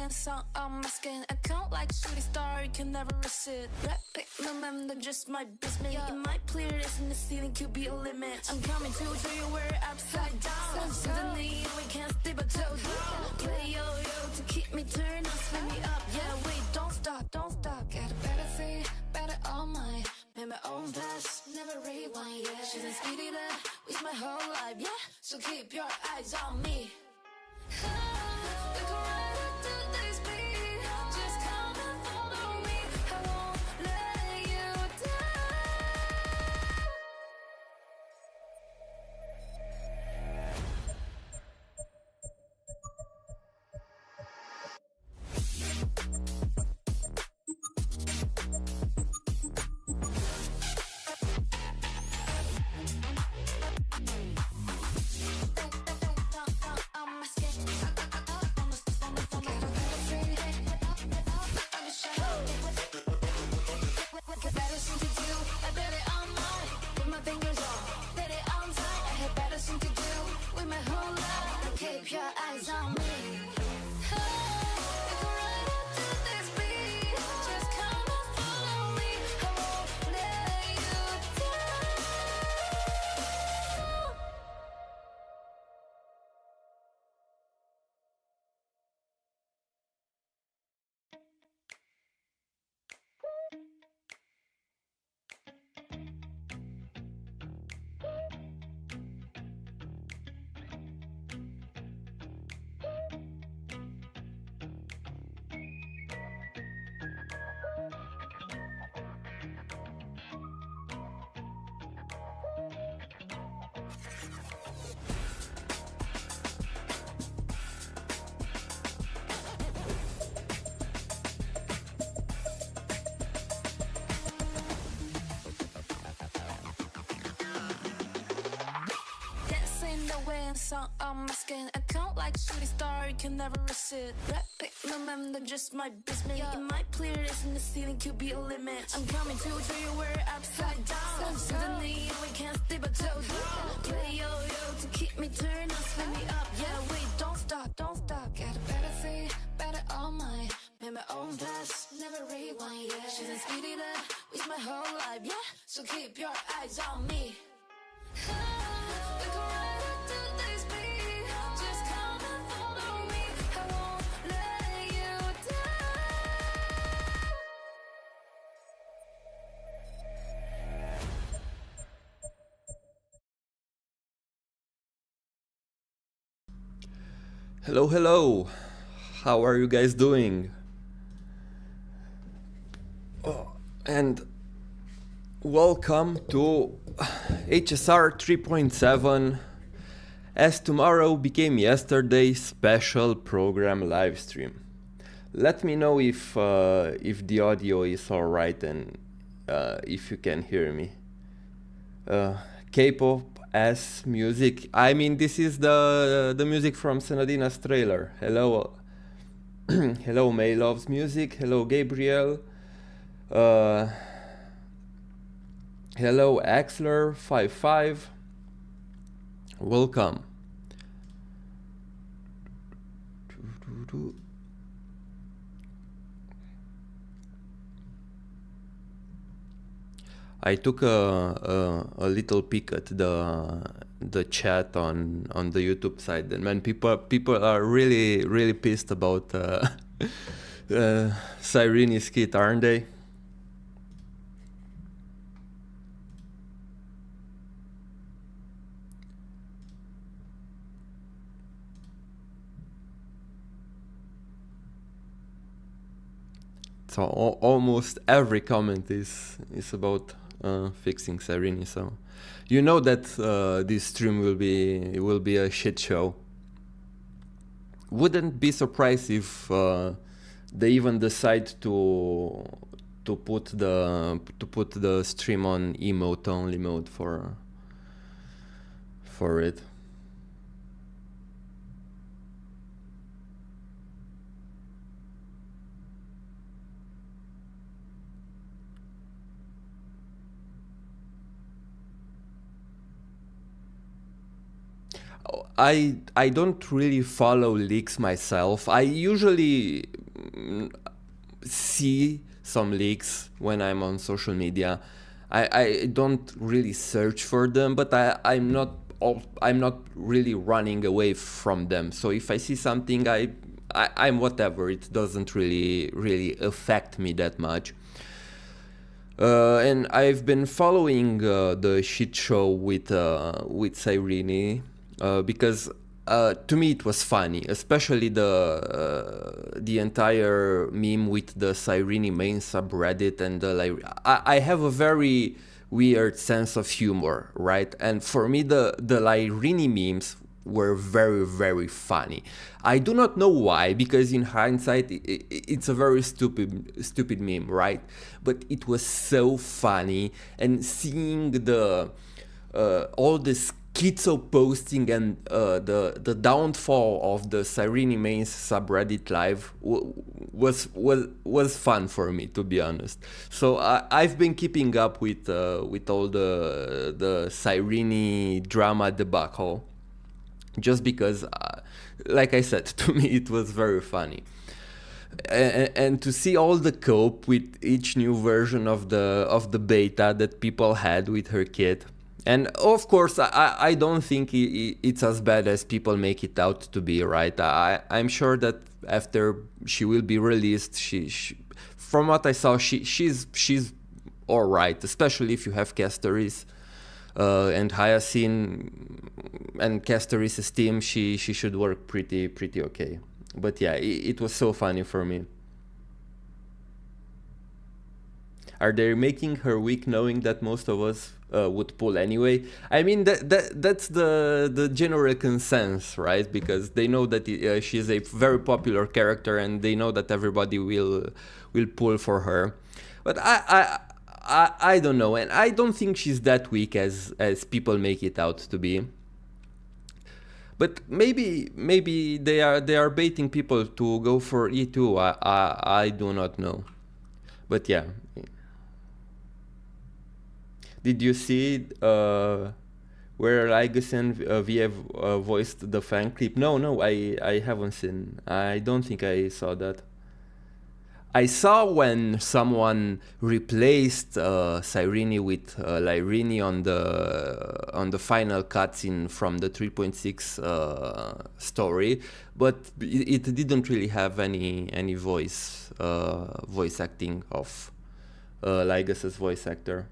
and song on my skin. I count like shooting star, you can never resist. Rapping, remember just my business. In my clear, this in the ceiling could be a limit. I'm coming to you where upside down. Suddenly we can't stay but toe down. Play yo-yo to keep me turned on, spin me up. Yeah, wait, don't stop, don't stop. Got a better fate, better all mine. Made my own pass, never rewind, yeah. Shouldn't speed it up, waste my whole life, yeah. So keep your eyes on me. We can ride it to this beat. Just come and follow me. I won't let you down. Keep your eyes on me. We can ride it to this beat. Just come and follow me. I won't let you down. Dancing the wind, song on my skin. I count like shooting star, you can never resist. Rapping, remember just my business. In my clear, this in the ceiling could be a limit. I'm coming to you where upside down. Suddenly we can't stay but toe down. Play yo-yo to keep me turned on, spin me up. Yeah, wait, don't stop, don't stop. Got a better fate, better all mine. Made my own pass, never rewind, yeah. Shouldn't speed it up, waste my whole life, yeah. So keep your eyes on me. We can ride it to this beat. Just come and follow me. I won't let you down. Hello, hello. How are you guys doing? And welcome to HSR 3.7 as tomorrow became yesterday special program live stream. Let me know if the audio is alright and if you can hear me. K-pop as music. I mean, this is the music from Senadina's trailer. Hello, hello, May loves music. Hello, Gabriel. Hello, Axler55. Welcome. I took a little peek at the chat on the YouTube side, and man, people are really pissed about Cyrene's kit, aren't they? So almost every comment is about fixing Cyrene, so you know that this stream will be a shit show. Wouldn't be surprised if they even decide to put the stream on emote only mode for it. I don't really follow leaks myself. I usually see some leaks when I'm on social media. I don't really search for them, but I'm not really running away from them. So if I see something, I'm whatever. It doesn't really affect me that much. And I've been following the shit show with Cyrene because to me it was funny, especially the entire meme with the Cyrene main subreddit and the I have a very weird sense of humor, right? And for me the Lyrene memes were very funny. I do not know why, because in hindsight it's a very stupid meme, right? But it was so funny, and seeing the all this schizo posting and the downfall of the Cyrene mains subreddit live was fun for me, to be honest. So I've been keeping up with all the Cyrene drama debacle, just because, like I said, to me it was very funny. And to see all the cope with each new version of the beta that people had with her kit. And of course, I don't think it's as bad as people make it out to be, right? I'm sure that after she will be released, she from what I saw, she's all right, especially if you have Castoris and Hyacinth and Castoris' team. She should work pretty okay. But yeah, it was so funny for me. Are they making her weak, knowing that most of us would pull anyway? I mean, that's the general consensus, right? Because they know that she's a very popular character, and they know that everybody will pull for her. But I don't know, and I don't think she's that weak as people make it out to be. But maybe they are baiting people to go for E2. I do not know. But yeah. Did you see where Lygus and VF voiced the fan clip? No, I haven't seen. I don't think I saw that. I saw when someone replaced Cyrene with Lyrene on the final cutscene from the 3.6 story, but it didn't really have any voice acting of Lygus's voice actor.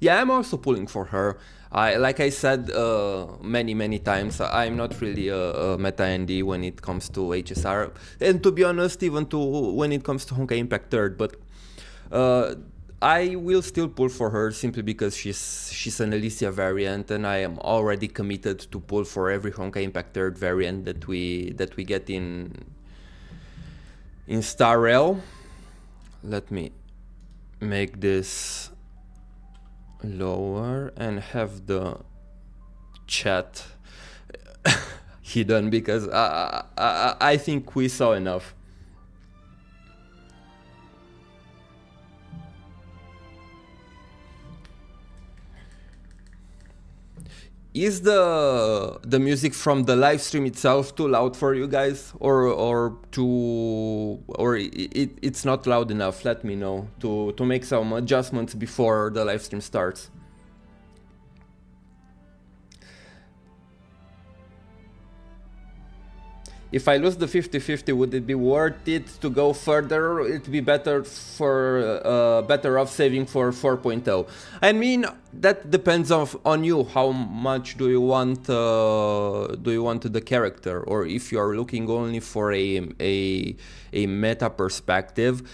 Yeah, I'm also pulling for her. Like I said many times, I'm not really a meta ND when it comes to HSR, and to be honest, even when it comes to Honkai Impact 3rd. But I will still pull for her simply because she's an Elysia variant, and I am already committed to pull for every Honkai Impact 3rd variant that we get in Star Rail. Let me make this lower and have the chat hidden, because I think we saw enough. Is the music from the live stream itself too loud for you guys, or it's not loud enough? Let me know to make some adjustments before the live stream starts. If I lose the 50-50, would it be worth it to go further? It'd be better off saving for 4.0. I mean, that depends on you. How much do you want the character, or if you are looking only for a meta perspective.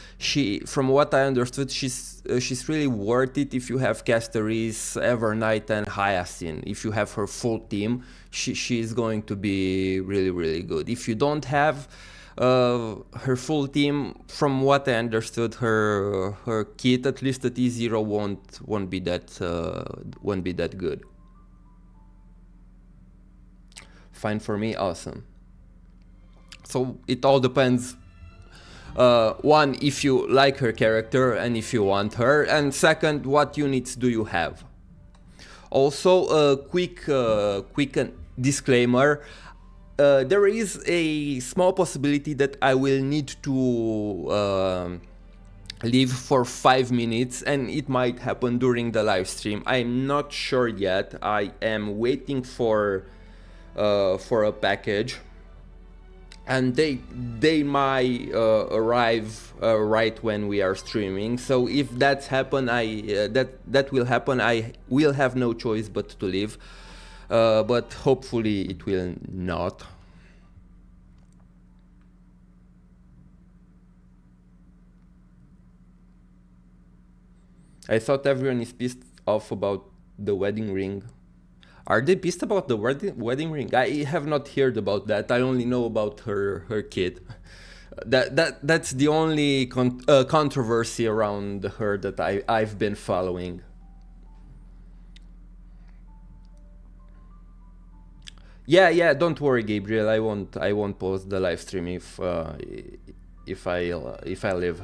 From what I understood, she's really worth it if you have Castoris, Evernight, and Hyacinth. If you have her full team, she is going to be really good. If you don't have her full team, from what I understood, her kit, at least at E0, won't be that good. Fine for me, awesome. So it all depends. One, if you like her character and if you want her, and second, what units do you have? Also, a quick disclaimer. There is a small possibility that I will need to leave for 5 minutes, and it might happen during the live stream. I'm not sure yet. I am waiting for a package, and they might arrive right when we are streaming. So if that's happen, that will happen. I will have no choice but to leave, but hopefully it will not. I thought everyone is pissed off about the wedding ring. Are they pissed about the wedding ring? I have not heard about that. I only know about her kid. That's the only controversy around her that I've been following. Yeah. Don't worry, Gabriel. I won't pause the live stream if I live.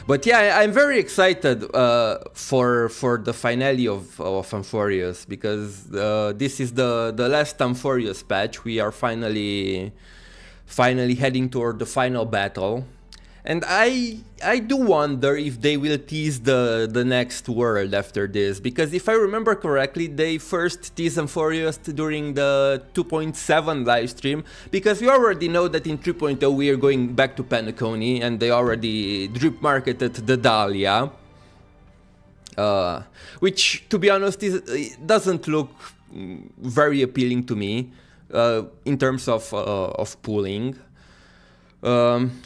But yeah, I'm very excited for the finale of Amphoreus, because this is the last Amphoreus patch. We are finally heading toward the final battle, and I do wonder if they will tease the next world after this, because if I remember correctly, they first teased Amphoreus during the 2.7 live stream, because we already know that in 3.0 we are going back to Penacony, and they already drip marketed the Dahlia, which, to be honest, doesn't look very appealing to me in terms of pulling.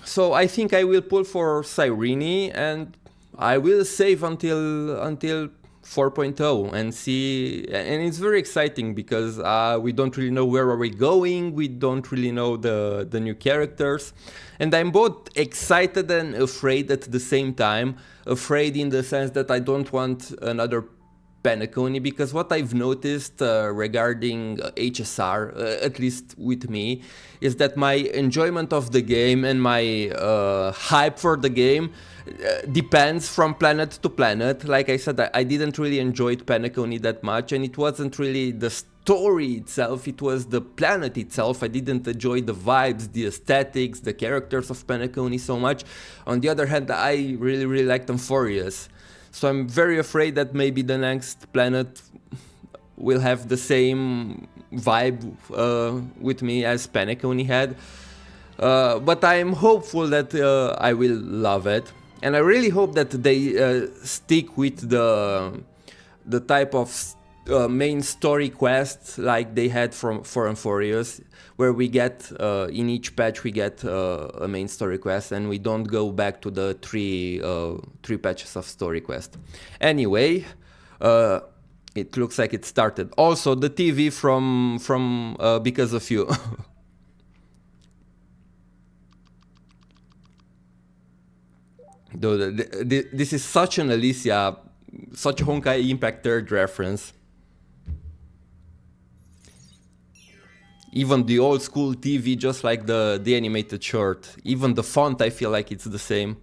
So I think I will pull for Cyrene, and I will save until 4.0 and see. And it's very exciting because we don't really know where are we going. We don't really know the new characters, and I'm both excited and afraid at the same time. Afraid in the sense that I don't want another Penacony, because what I've noticed regarding HSR, at least with me, is that my enjoyment of the game and my hype for the game depends from planet to planet. Like I said, I didn't really enjoy Penacony that much, and it wasn't really the story itself, it was the planet itself. I didn't enjoy the vibes, the aesthetics, the characters of Penacony so much. On the other hand, I really liked Amphoreus. So I'm very afraid that maybe the next planet will have the same vibe with me as Penacony had. But I'm hopeful that I will love it. And I really hope that they stick with the type of main story quests like they had for Amphoreus, where we get, in each patch we get a main story quest, and we don't go back to the three patches of story quest. Anyway, it looks like it started. Also, the TV from Because of You. Though this is such an Elysia, such a Honkai Impact 3rd reference. Even the old school TV, just like the animated short. Even the font, I feel like it's the same.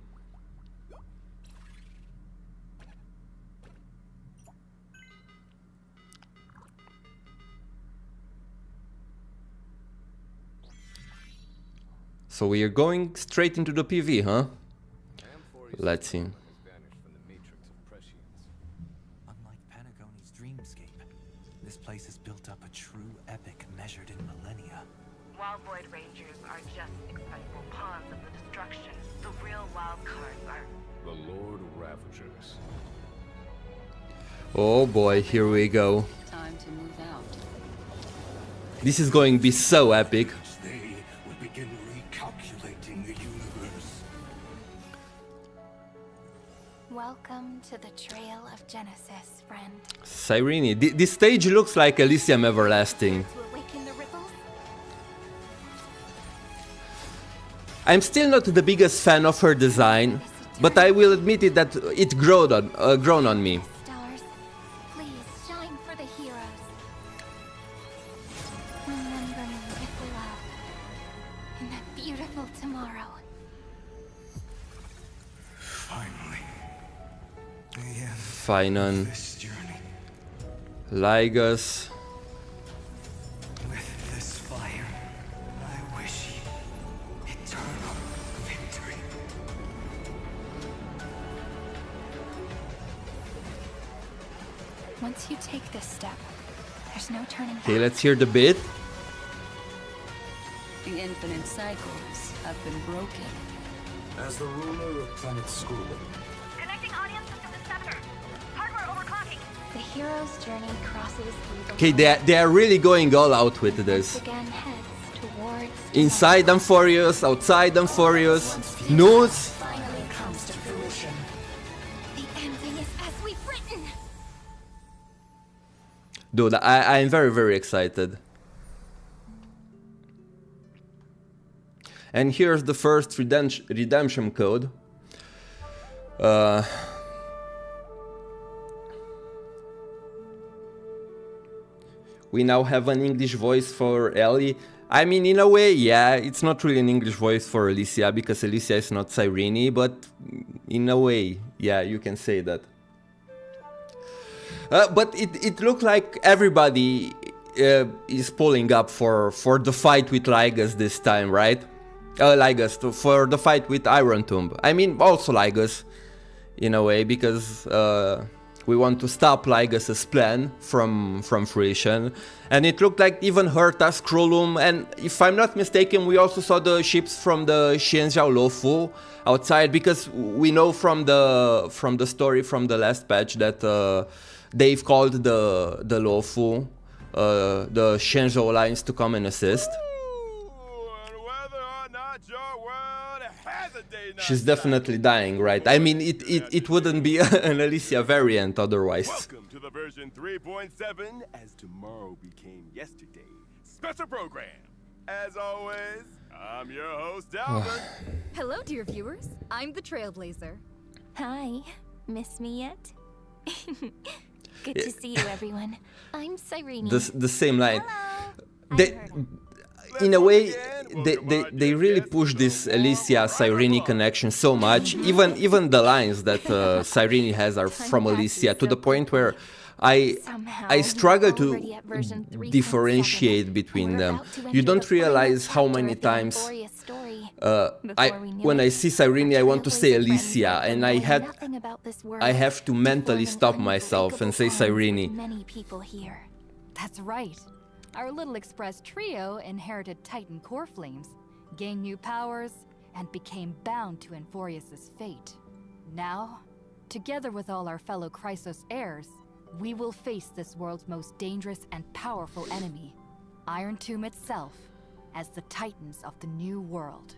So we are going straight into the PV, huh? Let's see. Unlike Penacony's dreamscape, this place has built up a true epic measured in millennia. Wild Void Rangers are just expendable pawns of the destruction. The real wild cards are the Lord Ravagers. Oh boy, here we go. Time to move out. This is going to be so epic. They will begin recalculating the universe. Welcome to the Trail of Genesis, friend. Cyrene, this stage looks like Elysium Everlasting. To awaken the ripples? I'm still not the biggest fan of her design, but I will admit it that it grown on me. Stars, please shine for the heroes. Remember me with love in that beautiful tomorrow. Finally. The end. Finan, This journey, Lygus. with this fire, I wish eternal victory. Once you take this step, there's no turning back. Okay, let's hear the bit. The infinite cycles have been broken. As the ruler of planet Skrulum, Connecting audience system to scepter. Hardware overclocking. The hero's journey crosses through the Okay, world. they are really going all out with this. Once again heads towards Inside Amphoreus, outside Amphoreus, news. finally comes to fruition. The ending is as we've written. Dude, I'm very, very excited. And here's the first redemption code. We now have an English voice for Ellie. I mean, in a way, yeah, it's not really an English voice for Elysia, because Elysia is not Cyrene, but in a way, yeah, you can say that. But it looked like everybody is pulling up for the fight with Lygus this time, right? Lygus, for the fight with Iron Tomb. I mean, also Lygus, in a way, because we want to stop Lygus's plan from fruition. And it looked like even Herta, Skrulum, and if I'm not mistaken, we also saw the ships from the Xianxiao Lofu outside, because we know from the story from the last patch that they've called the Lofu, the Xianzhou Alliance, to come and assist. She's definitely dying, right? I mean, it wouldn't be an Elysia variant otherwise. Welcome to the version 3.7 as tomorrow became yesterday. Special program. As always, I'm your host, Albert. Hello, dear viewers. I'm the Trailblazer. Hi, miss me yet? Good to see you, everyone. I'm Cyrene. The same line. Hello. They, in a way, they really push this Elysia Cyrene connection so much. Even the lines that Cyrene has are from Elysia, to the point where I struggle to differentiate between them. You don't realize how many times when I see Cyrene, I want to say Elysia, and I have to mentally stop myself and say Cyrene. Many people here. That's right. Our little express trio inherited Titan core flames, gained new powers, and became bound to Amphoreus' fate. Now, together with all our fellow Chrysos heirs, we will face this world's most dangerous and powerful enemy, Iron Tomb itself, as the Titans of the New World.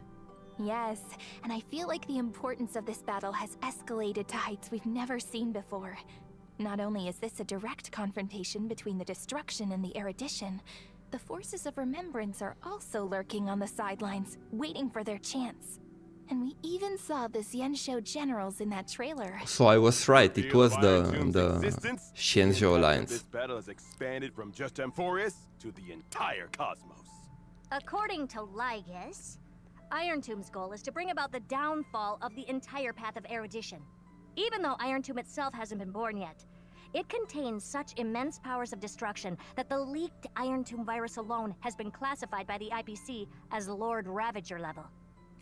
Yes, and I feel like the importance of this battle has escalated to heights we've never seen before. Not only is this a direct confrontation between the destruction and the erudition, the forces of remembrance are also lurking on the sidelines, waiting for their chance. And we even saw the Xianzhou generals in that trailer. So I was right, it was the Existence, Xianzhou This Alliance. battle has expanded from just Amphoreus to the entire cosmos. According to Lygus, Iron Tomb's goal is to bring about the downfall of the entire path of erudition. Even though Iron Tomb itself hasn't been born yet, it contains such immense powers of destruction that the leaked Iron Tomb virus alone has been classified by the IPC as Lord Ravager level.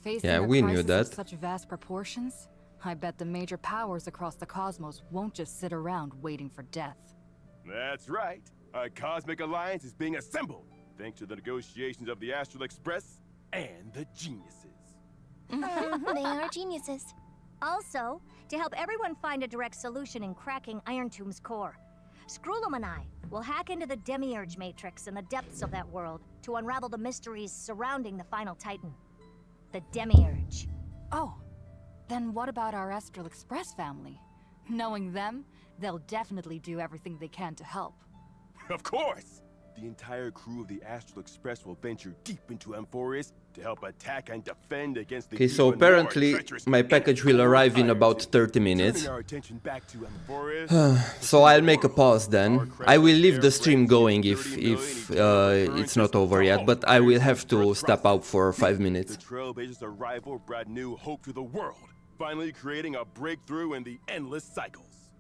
Facing Yeah, a we knew crisis that. of such vast proportions, I bet the major powers across the cosmos won't just sit around waiting for death. That's right. A cosmic alliance is being assembled, thanks to the negotiations of the Astral Express and the geniuses. They are geniuses. Also, to help everyone find a direct solution in cracking Iron Tomb's core, Skrulum and I will hack into the Demiurge Matrix in the depths of that world to unravel the mysteries surrounding the final Titan. The Demiurge. Oh, then what about our Astral Express family? Knowing them, they'll definitely do everything they can to help. Of course! The entire crew of the Astral Express will venture deep into Amphoreus to help attack and defend against the Okay, so even more apparently treacherous my package will arrive in about 30 minutes. Turning our attention back to Amphoreus, So I'll make a pause then. I will leave the stream going if it's not over yet, but I will have to step out for 5 the minutes. Trailblazers' arrival brought new hope to the world, finally creating a breakthrough in the endless cycles.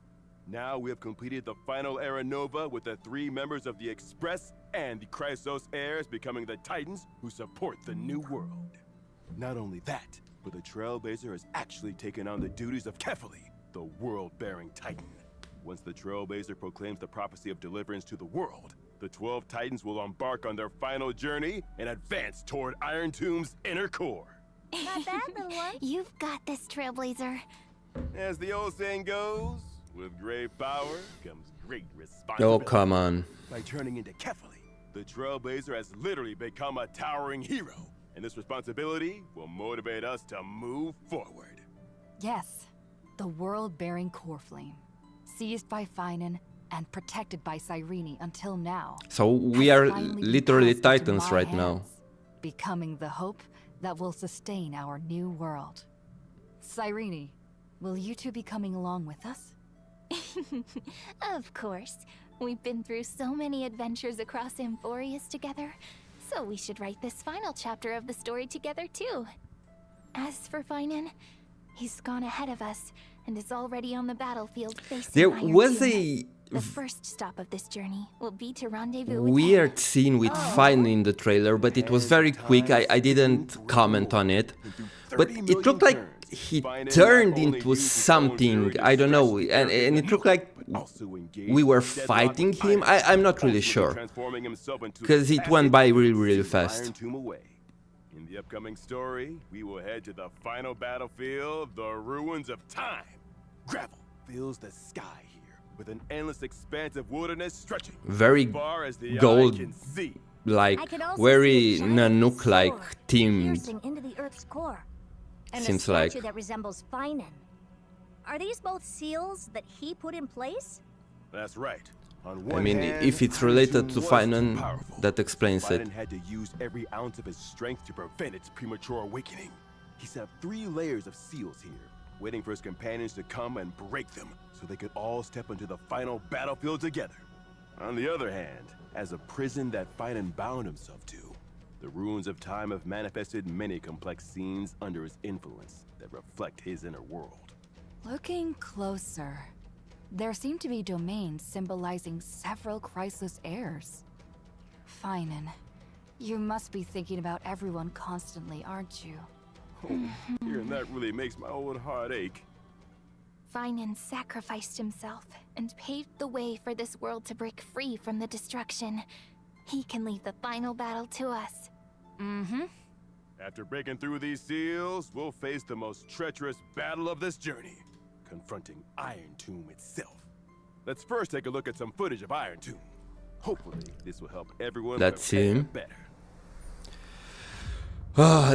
Now we have completed the final Era Nova with the 3 members of the Express and the Chrysos heirs becoming the Titans who support the new world. Not only that, but the Trailblazer has actually taken on the duties of Kefali, the world-bearing Titan. Once the Trailblazer proclaims the prophecy of deliverance to the world, the 12 Titans will embark on their final journey and advance toward Iron Tomb's inner core. Not bad, little one. You've got this, Trailblazer. As the old saying goes, with great power comes great Oh, responsibility. come on. By turning into Kefali, the Trailblazer has literally become a towering hero, and this responsibility will motivate us to move forward. Yes, the world-bearing core flame, seized by Finan and protected by Cyrene until now. So we has are finally been literally passed into titans my right now. hands, becoming the hope that will sustain our new world. Cyrene, will you two be coming along with us? Of course. We've been through so many adventures across Amphoreus together, so we should write this final chapter of the story together too. As for Finan, he's gone ahead of us and is already on the battlefield facing There Iron was Tomb. a The first stop of this journey will be to rendezvous with weird him. scene with Finan in the trailer, but it was very quick. I didn't comment on it. But it looked like he turned into something, I don't know, and it looked like we were fighting him. I'm not really sure, because it went by really fast. In the upcoming story, we will head to the final battlefield, the ruins of time. Gravel fills the sky here, with an endless expanse of wilderness stretching Very as far as the gold, eye can see. like I can also very see a giant Nanook-like sword themed. piercing into the Earth's core. And Seems a like. statue that resembles Finan. Are these both seals that he put in place? That's right. On I one mean, hand, if it's Iron related Tomb to was too Finan, powerful. that explains it. Finan had to use every ounce of his strength to prevent its premature awakening. He set up 3 layers of seals here, waiting for his companions to come and break them, so they could all step into the final battlefield together. On the other hand, as a prison that Finan bound himself to, the ruins of time have manifested many complex scenes under his influence that reflect his inner world. Looking closer, there seem to be domains symbolizing several Chrysos heirs. Finan, you must be thinking about everyone constantly, aren't you? Hearing that really makes my old heart ache. Finan sacrificed himself and paved the way for this world to break free from the destruction. He can leave the final battle to us. Mm-hmm. After breaking through these seals, we'll face the most treacherous battle of this journey, confronting Iron Tomb itself. Let's first take a look at some footage of Iron Tomb. Hopefully, this will help everyone That's prepare him. better.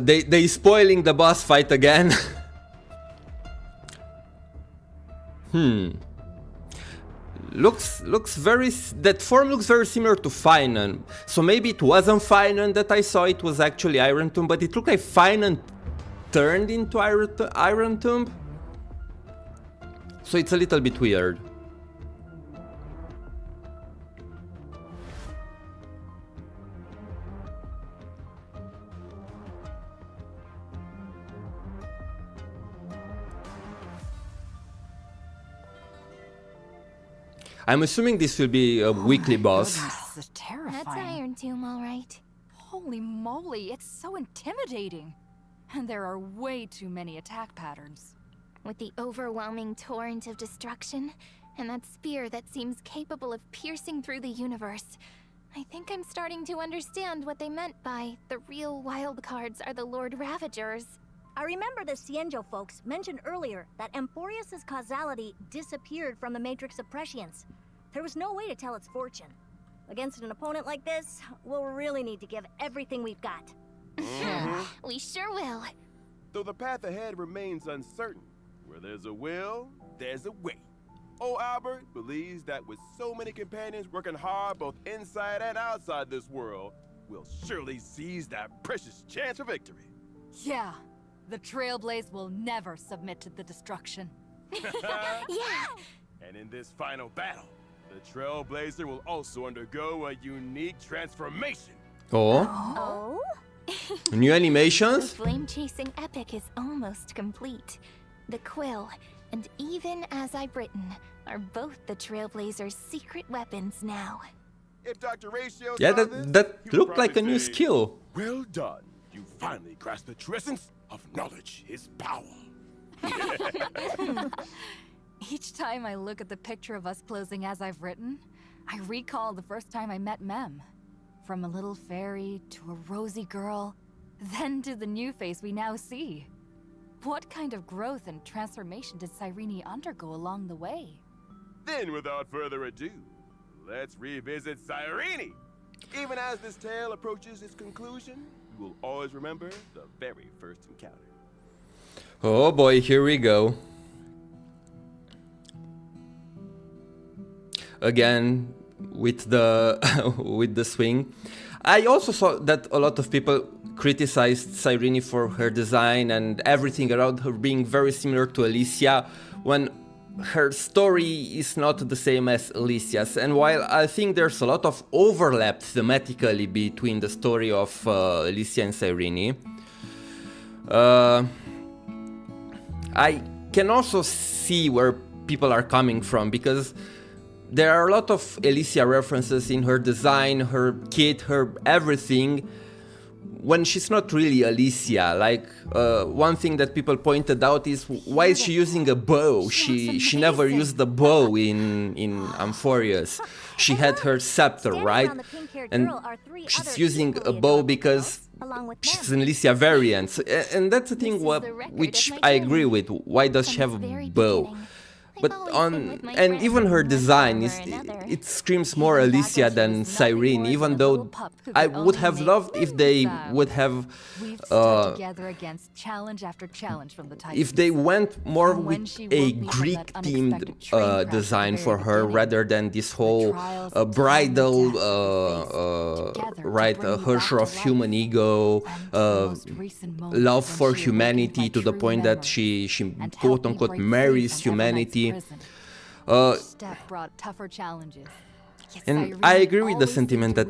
They spoiling the boss fight again. Looks very, that form looks very similar to Finan. So maybe it wasn't Finan that I saw, it was actually Iron Tomb, but it looked like Finan turned into Iron Tomb. So it's a little bit weird. I'm assuming this will be a weekly boss. Goodness, this is terrifying. That's Iron Tomb, all right. Holy moly, it's so intimidating. And there are way too many attack patterns. With the overwhelming torrent of destruction, and that spear that seems capable of piercing through the universe, I think I'm starting to understand what they meant by the real wildcards are the Lord Ravagers. I remember the Cienjo folks mentioned earlier that Amphoreus' causality disappeared from the Matrix of Prescience. There was no way to tell its fortune. Against an opponent like this, we'll really need to give everything we've got. We sure will. Though the path ahead remains uncertain, where there's a will, there's a way. Old Albert believes that with so many companions working hard both inside and outside this world, we'll surely seize that precious chance for victory. Yeah, the Trailblaze will never submit to the destruction. Yeah! And in this final battle, the Trailblazer will also undergo a unique transformation. Oh, Oh? new The animations? flame-chasing epic is almost complete. The quill, And even as I've written, are both the Trailblazers' secret weapons now. If Dr. Ratio Yeah, saw that this, he would looked like a probably new say, skill. Well done. You finally grasped the true essence of knowledge is power. Each time I look at the picture of us closing as I've written, I recall the first time I met Mem. From a little fairy to a rosy girl, then to the new face we now see. What kind of growth and transformation did Cyrene undergo along the way? Then, without further ado, let's revisit Cyrene. Even as this tale approaches its conclusion, we will always remember the very first encounter. Oh boy, here we go. Again, with the with the swing. I also saw that a lot of people criticized Cyrene for her design and everything around her being very similar to Elysia, when her story is not the same as Elysia's. And while I think there's a lot of overlap thematically between the story of Elysia and Cyrene, I can also see where people are coming from, because there are a lot of Elysia references in her design, her kit, her everything, when she's not really Elysia. Like, one thing that people pointed out is, why is she using a bow? She never used the bow in Amphoreus. She had her scepter, right? And she's using a bow because she's an Elysia variant. And that's the thing which I agree with. Why does she have a bow? But and even her design it screams more Elysia than Cyrene, even though I would have loved if they would have together against challenge after challenge from the Titans. if they went more with a Greek themed design for her rather than this whole bridal Herrscher of human ego, love for humanity to the point that she quote unquote marries humanity. Step brought tougher challenges. And I agree with the sentiment that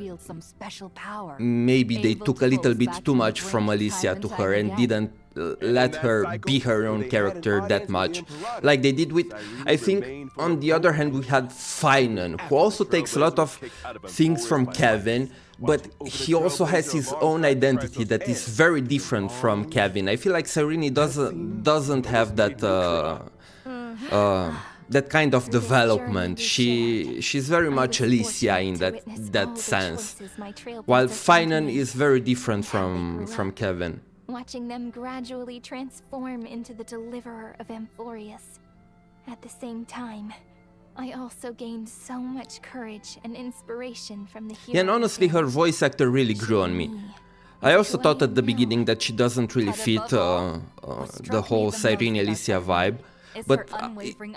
maybe they took a little bit too much from Elysia to her and didn't let her be her own character that much, like they did with, I think, on the other hand, we had Finan, who also takes a lot of things from Kevin, but he also has his own identity that is very different from Kevin. I feel like Cyrene doesn't have that that kind of development. She's very much Elysia in that sense, while Finan is very different from Kevin. Watching them gradually transform into the deliverer of Amphoreus. At the same time, I also gained so much courage and inspiration from the hero. Yeah, and honestly, her voice actor really grew on me. I also thought at the beginning that she doesn't really fit the whole Cyrene Elysia vibe, but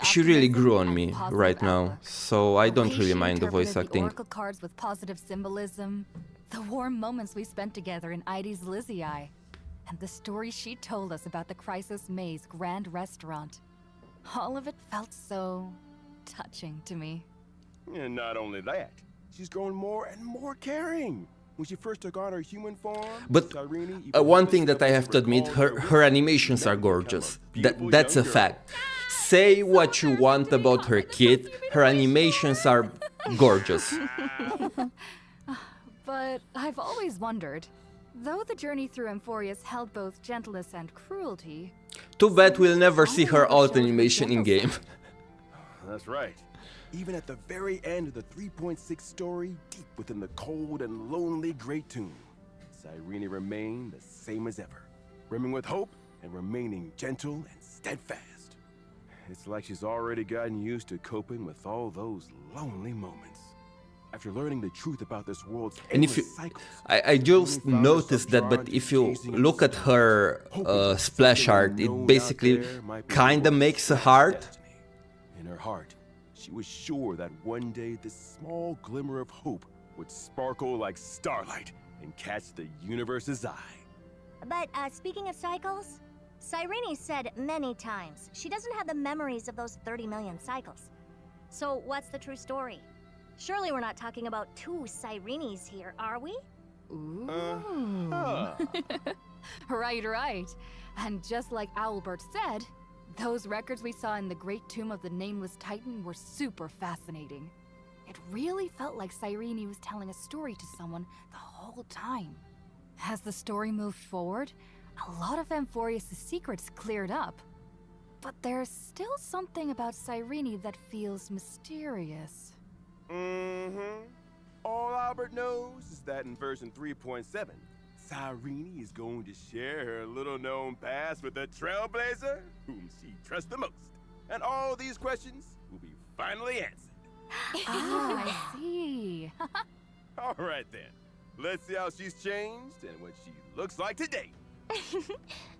she really grew on me right now, so I don't really mind the voice acting. Oracle cards with positive symbolism, the warm moments we spent together in Ides Elysiae, and the story she told us about the Crisis Maze Grand Restaurant. All of it felt so touching to me. And not only that, she's growing more and more caring. When she first took on her human form, but one thing that I have to admit, her animations are gorgeous. That's a fact. Say what you want about her kid, her animations are gorgeous. But I've always wondered, though the journey through Amphoreus held both gentleness and cruelty... Too bad we'll never see her alt animation in-game. That's right. Even at the very end of the 3.6 story, deep within the cold and lonely Great Tomb, Cyrene remained the same as ever, brimming with hope and remaining gentle and steadfast. It's like she's already gotten used to coping with all those lonely moments. After learning the truth about this world's endless cycles, I just noticed that, but if you look at her splash art, it basically kinda makes a heart. In her heart, she was sure that one day this small glimmer of hope would sparkle like starlight and catch the universe's eye. But speaking of cycles, Cyrene said many times she doesn't have the memories of those 30 million cycles. So what's the true story? Surely we're not talking about two Cyrenes here, are we? Ooh. Right. And just like Owlbert said, Those records we saw in the Great Tomb of the Nameless Titan were super fascinating. It really felt like Cyrene was telling a story to someone the whole time. As the story moved forward, a lot of Amphoreus' secrets cleared up. But there's still something about Cyrene that feels mysterious. All Albert knows is that in version 3.7, Cyrene is going to share her little-known past with the Trailblazer, whom she trusts the most. And all these questions will be finally answered. Ah, I see. All right then. Let's see how she's changed and what she looks like today.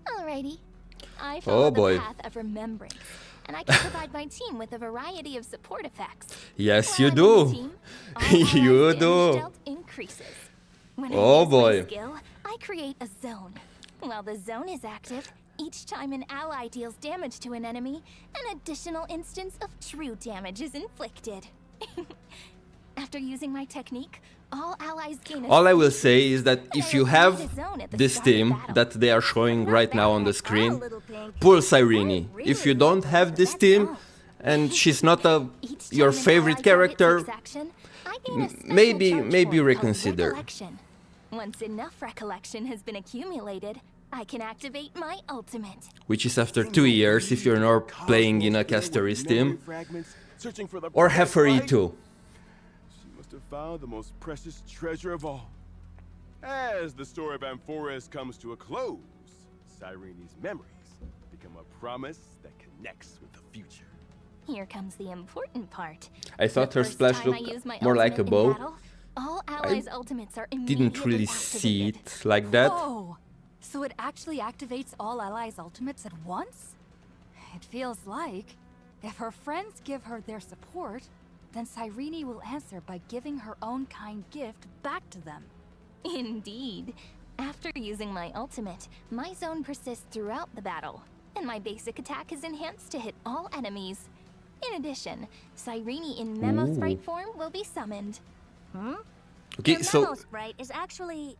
Alrighty. I follow Oh boy. the path of remembrance, and I can provide my team with a variety of support effects. Yes, While you I'm do. in the team, all You allies' damage do. dealt increases. When I Oh use boy. my skill, I create a zone. While the zone is active, each time an ally deals damage to an enemy, an additional instance of true damage is inflicted. After using my technique, all allies gain a All I will speed say is that boost, if and you I have will create a zone at the this start of team battle. that they are showing right now on the Oh, screen, little pink. pull Cyrene. I If you really don't like have that. this That's team all. and she's not Each your time an favorite ally target character, takes action, I gain a special maybe charge point called reconsider. Recollection. Once enough recollection has been accumulated, I can activate my ultimate. which is after 2 years if you're not playing in a caster's team, Searching for the or prize, Heffery right? too. She must have found the most precious treasure of all. As the story of Amphoreus comes to a close, Cyrene's memories become a promise that connects with the future. Here comes the important part. I thought The her first splash time I looked use my more like a ultimate in bow. battle, all allies' ultimates are immediately Didn't really see activated. it like that. Oh, so it actually activates all allies' ultimates at once? It feels like if her friends give her their support, then Cyrene will answer by giving her own kind gift back to them. Indeed. After using my ultimate, my zone persists throughout the battle, and my basic attack is enhanced to hit all enemies. In addition, Cyrene in Memo Sprite form will be summoned. Okay, Your so Memo Sprite is actually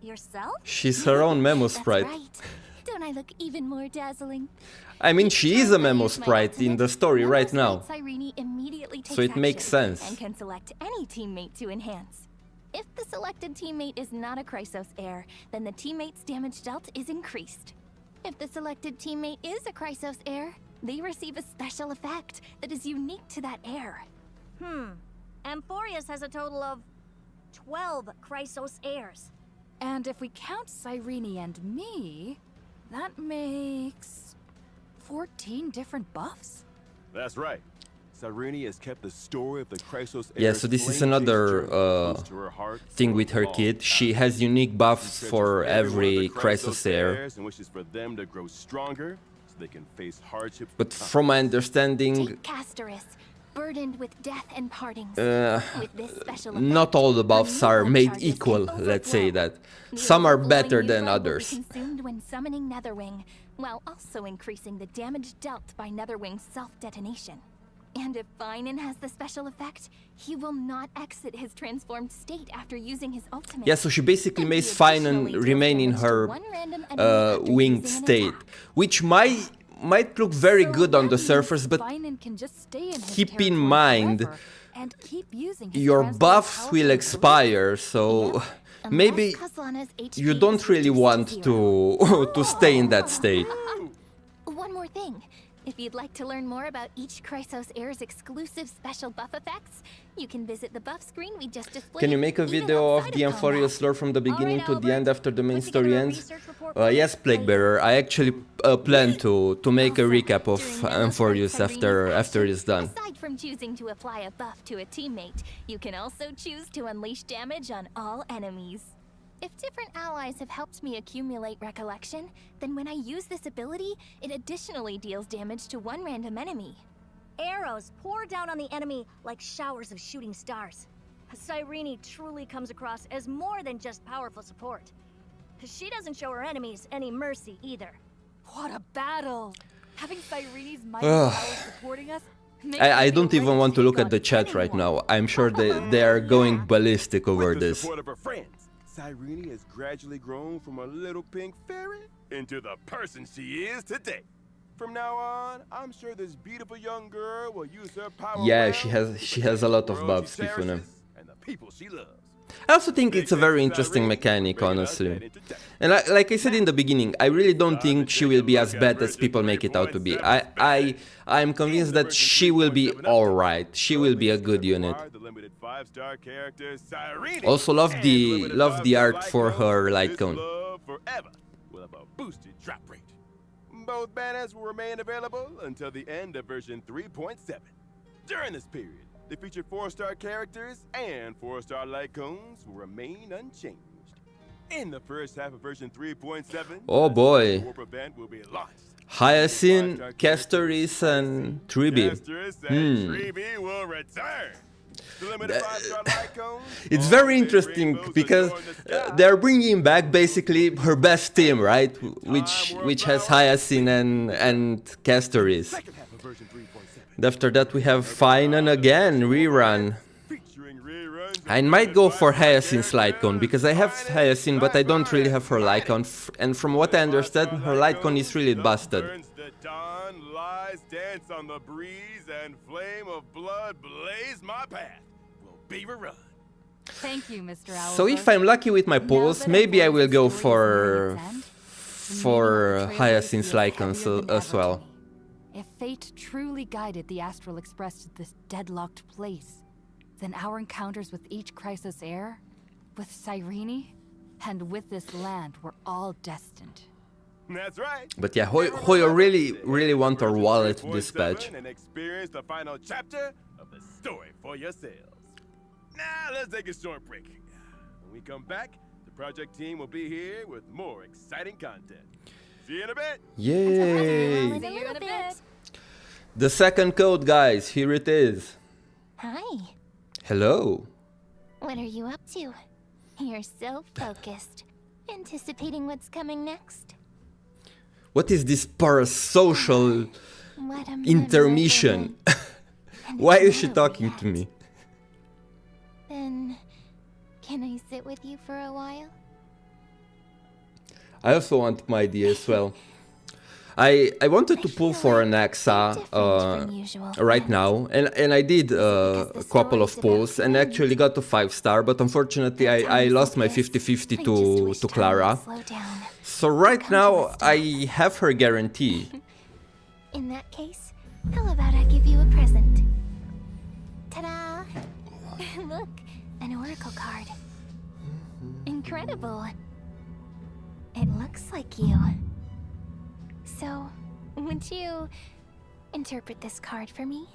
yourself? she's her own memo That's sprite. right. Don't I look even more dazzling? I mean, Each she time is a I memo use my sprite in ultimate, the story Memo right Sprite now. Cyrene immediately takes So it makes action sense. and can select any teammate to enhance. If the selected teammate is not a Chrysos heir, then the teammate's damage dealt is increased. If the selected teammate is a Chrysos heir, they receive a special effect that is unique to that heir. Amphoreus has a total of 12 Chrysos heirs. And if we count Cyrene and me, that makes 14 different buffs? That's right. Cyrene has kept the story of the Chrysos Yeah, heirs so this is flame another chased close to her heart thing for with a her long kid. She time. has unique buffs She for treasures every one of every the Chrysos heir. heirs and wishes for them to grow stronger so they can face hardships. But with from my understanding, Take Castorus, burdened with death and partings. uh, With this special not effect, all the her buffs are movement made charges equal, can let's say overflow. that. The Some are overflowing better than neutral will be others. consumed when summoning Netherwing, while also increasing the damage dealt by Netherwing's self-detonation. And if Finan has the special effect, he will not exit his transformed state after using his ultimate. Yeah, so she basically And he makes Finan additionally remain in deals damage to her one random enemy after winged using an state, attack. which might look very So good on that the means surface, but Finan can just stay in his keep in territory mind forever and keep using his your transformed buffs powers will until expire, so Unless maybe Kaslana's HP you don't is really reduced want zero. to stay in that state. One more thing. If you'd like to learn more about each Chrysos heir's exclusive special buff effects, you can visit the buff screen we just displayed. Can you make a even video of outside the combat. Amphoreus lore from the beginning to the Albert. end after the main Put together story a ends? research report for Yes, us. Plaguebearer. I actually plan to make a Also, recap of during Memo Amphoreus Sprite after Cyrene's it's done. Aside from choosing to apply a buff to a teammate, you can also choose to unleash damage on all enemies. If different allies have helped me accumulate recollection, then when I use this ability, it additionally deals damage to one random enemy. Arrows pour down on the enemy like showers of shooting stars. Cyrene truly comes across as more than just powerful support. She doesn't show her enemies any mercy either. What a battle! Having Cyrene's mighty powers supporting us makes me I feel don't even ready want to take look at on the chat right anyone. now. I'm sure they are going ballistic over With the this. support of her friends, Cyrene has gradually grown from a little pink fairy into the person she is today. From now on, I'm sure this beautiful young girl will use her power. Yeah, well she has a lot of the world buffs, she if you know. cherishes and the people she loves. I also think it's a very interesting mechanic, honestly. And like I said in the beginning, I really don't think she will be as bad as people make it out to be. I'm convinced that she will be alright. She will be a good unit. Also love the art for her light cone. Will have a boosted drop rate. Both banners will remain available until the end of version 3.7. During this period, the featured 4-star characters and 4-star light cones will remain unchanged. In the first half of version 3.7, oh boy, warp event will be launched. Hyacinth, Castoris, and Tribi. Tribi will return. It's very interesting because they're bringing back basically her best team, right? Which has Hyacinth and Castoris. After that we have Finan again, rerun. I might go for Hyacinth's light cone because I have Hyacinth but I don't really have her light cone, and from what I understand her light cone is really busted. Dance on the breeze and flame of blood blaze my path will be rerun. Thank you, Mr. Owl. So if I'm lucky with my polls, maybe I will go for Hyacinth's light cone as well. If fate truly guided the Astral Express to this deadlocked place, then our encounters with each Chrysos heir, with Cyrene, and with this land were all destined. That's right. But yeah, Hoyo really want our wallet to dispatch. And experience the final chapter of the story for yourselves. Now let's take a short break. When we come back, the project team will be here with more exciting content. See you in a bit. Yay! See you in a bit. The second code, guys. Here it is. Hi. Hello. What are you up to? You're so focused. Anticipating what's coming next. What is this parasocial What a intermission? Why is she talking to me? Then, can I sit with you for a while? I also want my idea as well. I wanted to pull for an AXA right now, and I did a couple of pulls and actually got to 5-star, but unfortunately I lost my 50-50 to Clara. So right now I have her guarantee. In that case, how about I give you a present? Ta-da! Look, an oracle card. Incredible. It looks like you. So, would you interpret this card for me?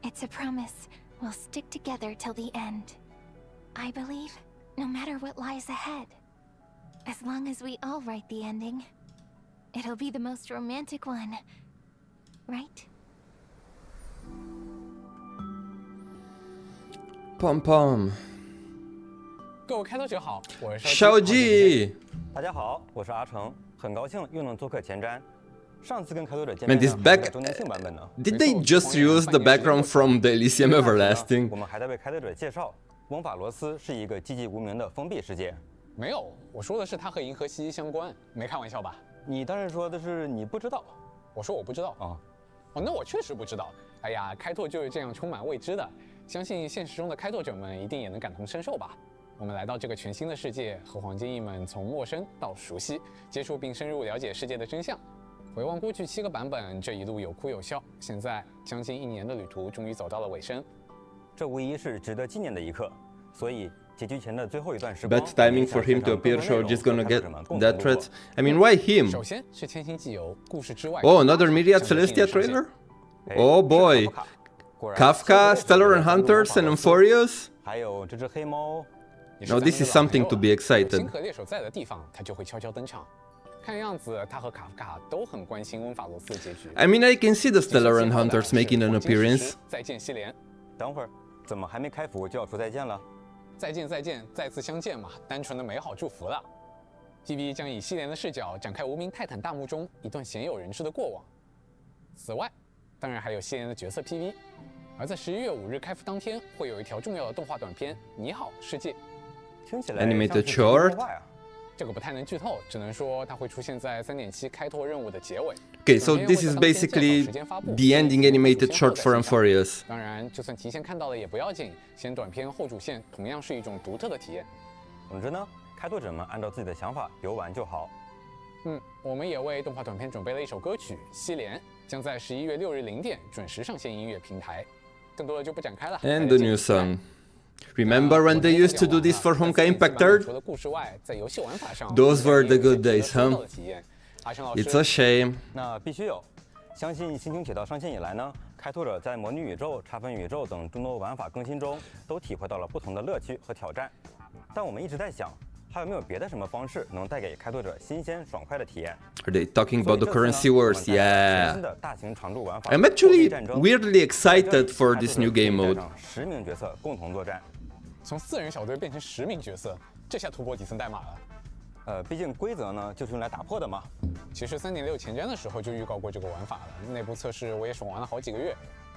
It's a promise. We'll stick together till the end. I believe, no matter what lies ahead. As long as we all write the ending, it'll be the most romantic one. Right? Pom pom. 各位开拓者好，我是小G。大家好，我是阿成，很高兴又能做客前瞻。上次跟开拓者见 Man, 面 this 呢， back 是周年庆版本呢。 Did they just use the background from the Elysium Everlasting? 我们还在为开拓者介绍，翁法罗斯是一个寂寂无名的封闭世界。没有，我说的是它和银河息息相关，没开玩笑吧？你当然说的是你不知道。我说我不知道啊。哦，那我确实不知道。哎呀，开拓就是这样充满未知的，相信现实中的开拓者们一定也能感同身受吧。 我们来到这个全新的世界，和黄金翼们从陌生到熟悉，接触并深入了解世界的真相。回望过去7个版本，这一路有哭有笑，现在将近1年的旅途终于走到了尾声。这无疑是值得纪念的一刻，所以结局前的最后一段时光。 Bad timing for him to appear, so we're just gonna get that threat. I mean, why him? 首先是千星纪游故事之外。 Oh, another Myriad Celestia trailer? Oh boy. Kafka, Stellar and Hunters, and Amphoreus? 还有这只黑猫。 No, this is something to be excited. 星河猎手在的地方，他就会悄悄登场。看样子，他和卡夫卡都很关心温法罗斯的结局。I mean, I can see the Stellar and Hunters making an appearance. 再见，西莲。等会儿，怎么还没开服就要说再见了？再见，再见，再次相见嘛，单纯的美好祝福了。PV 将以西莲的视角展开无名泰坦大墓中一段鲜有人知的过往。此外，当然还有西莲的角色 PV。而在11月5日开服当天，会有一条重要的动画短片《你好，世界》。 听起来 Animated short. 这个不太能剧透，只能说它会出现在3.7开拓任务的结尾。Okay, so this is basically the ending animated short for Amphoreus. 当然，就算提前看到了也不要紧，先短片后主线同样是一种独特的体验。总之呢，开拓者们按照自己的想法游玩就好。我们也为动画短片准备了一首歌曲《西连》，将在11月6日0点准时上线音乐平台。更多的就不展开了。And the new song. Remember when they used to do this for Honkai Impact Third? 除了故事外，在游戏玩法上 Those were the good days, huh? 阿成老师 It's a shame. 那必须有。相信星穹铁道上线以来呢，开拓者在模拟宇宙、差分宇宙等众多玩法更新中，都体会到了不同的乐趣和挑战。但我们一直在想，还有没有别的什么方式能带给开拓者新鲜爽快的体验？ Are they talking about the currency wars? Yeah. 新的大型常驻玩法 I'm actually weirdly excited for this new game mode. 10名角色共同作战，从4人小队变成10名角色，这下突破底层代码了。毕竟规则呢就是用来打破的嘛。其实3.6前瞻的时候就预告过这个玩法了，内部测试我也爽玩了好几个月。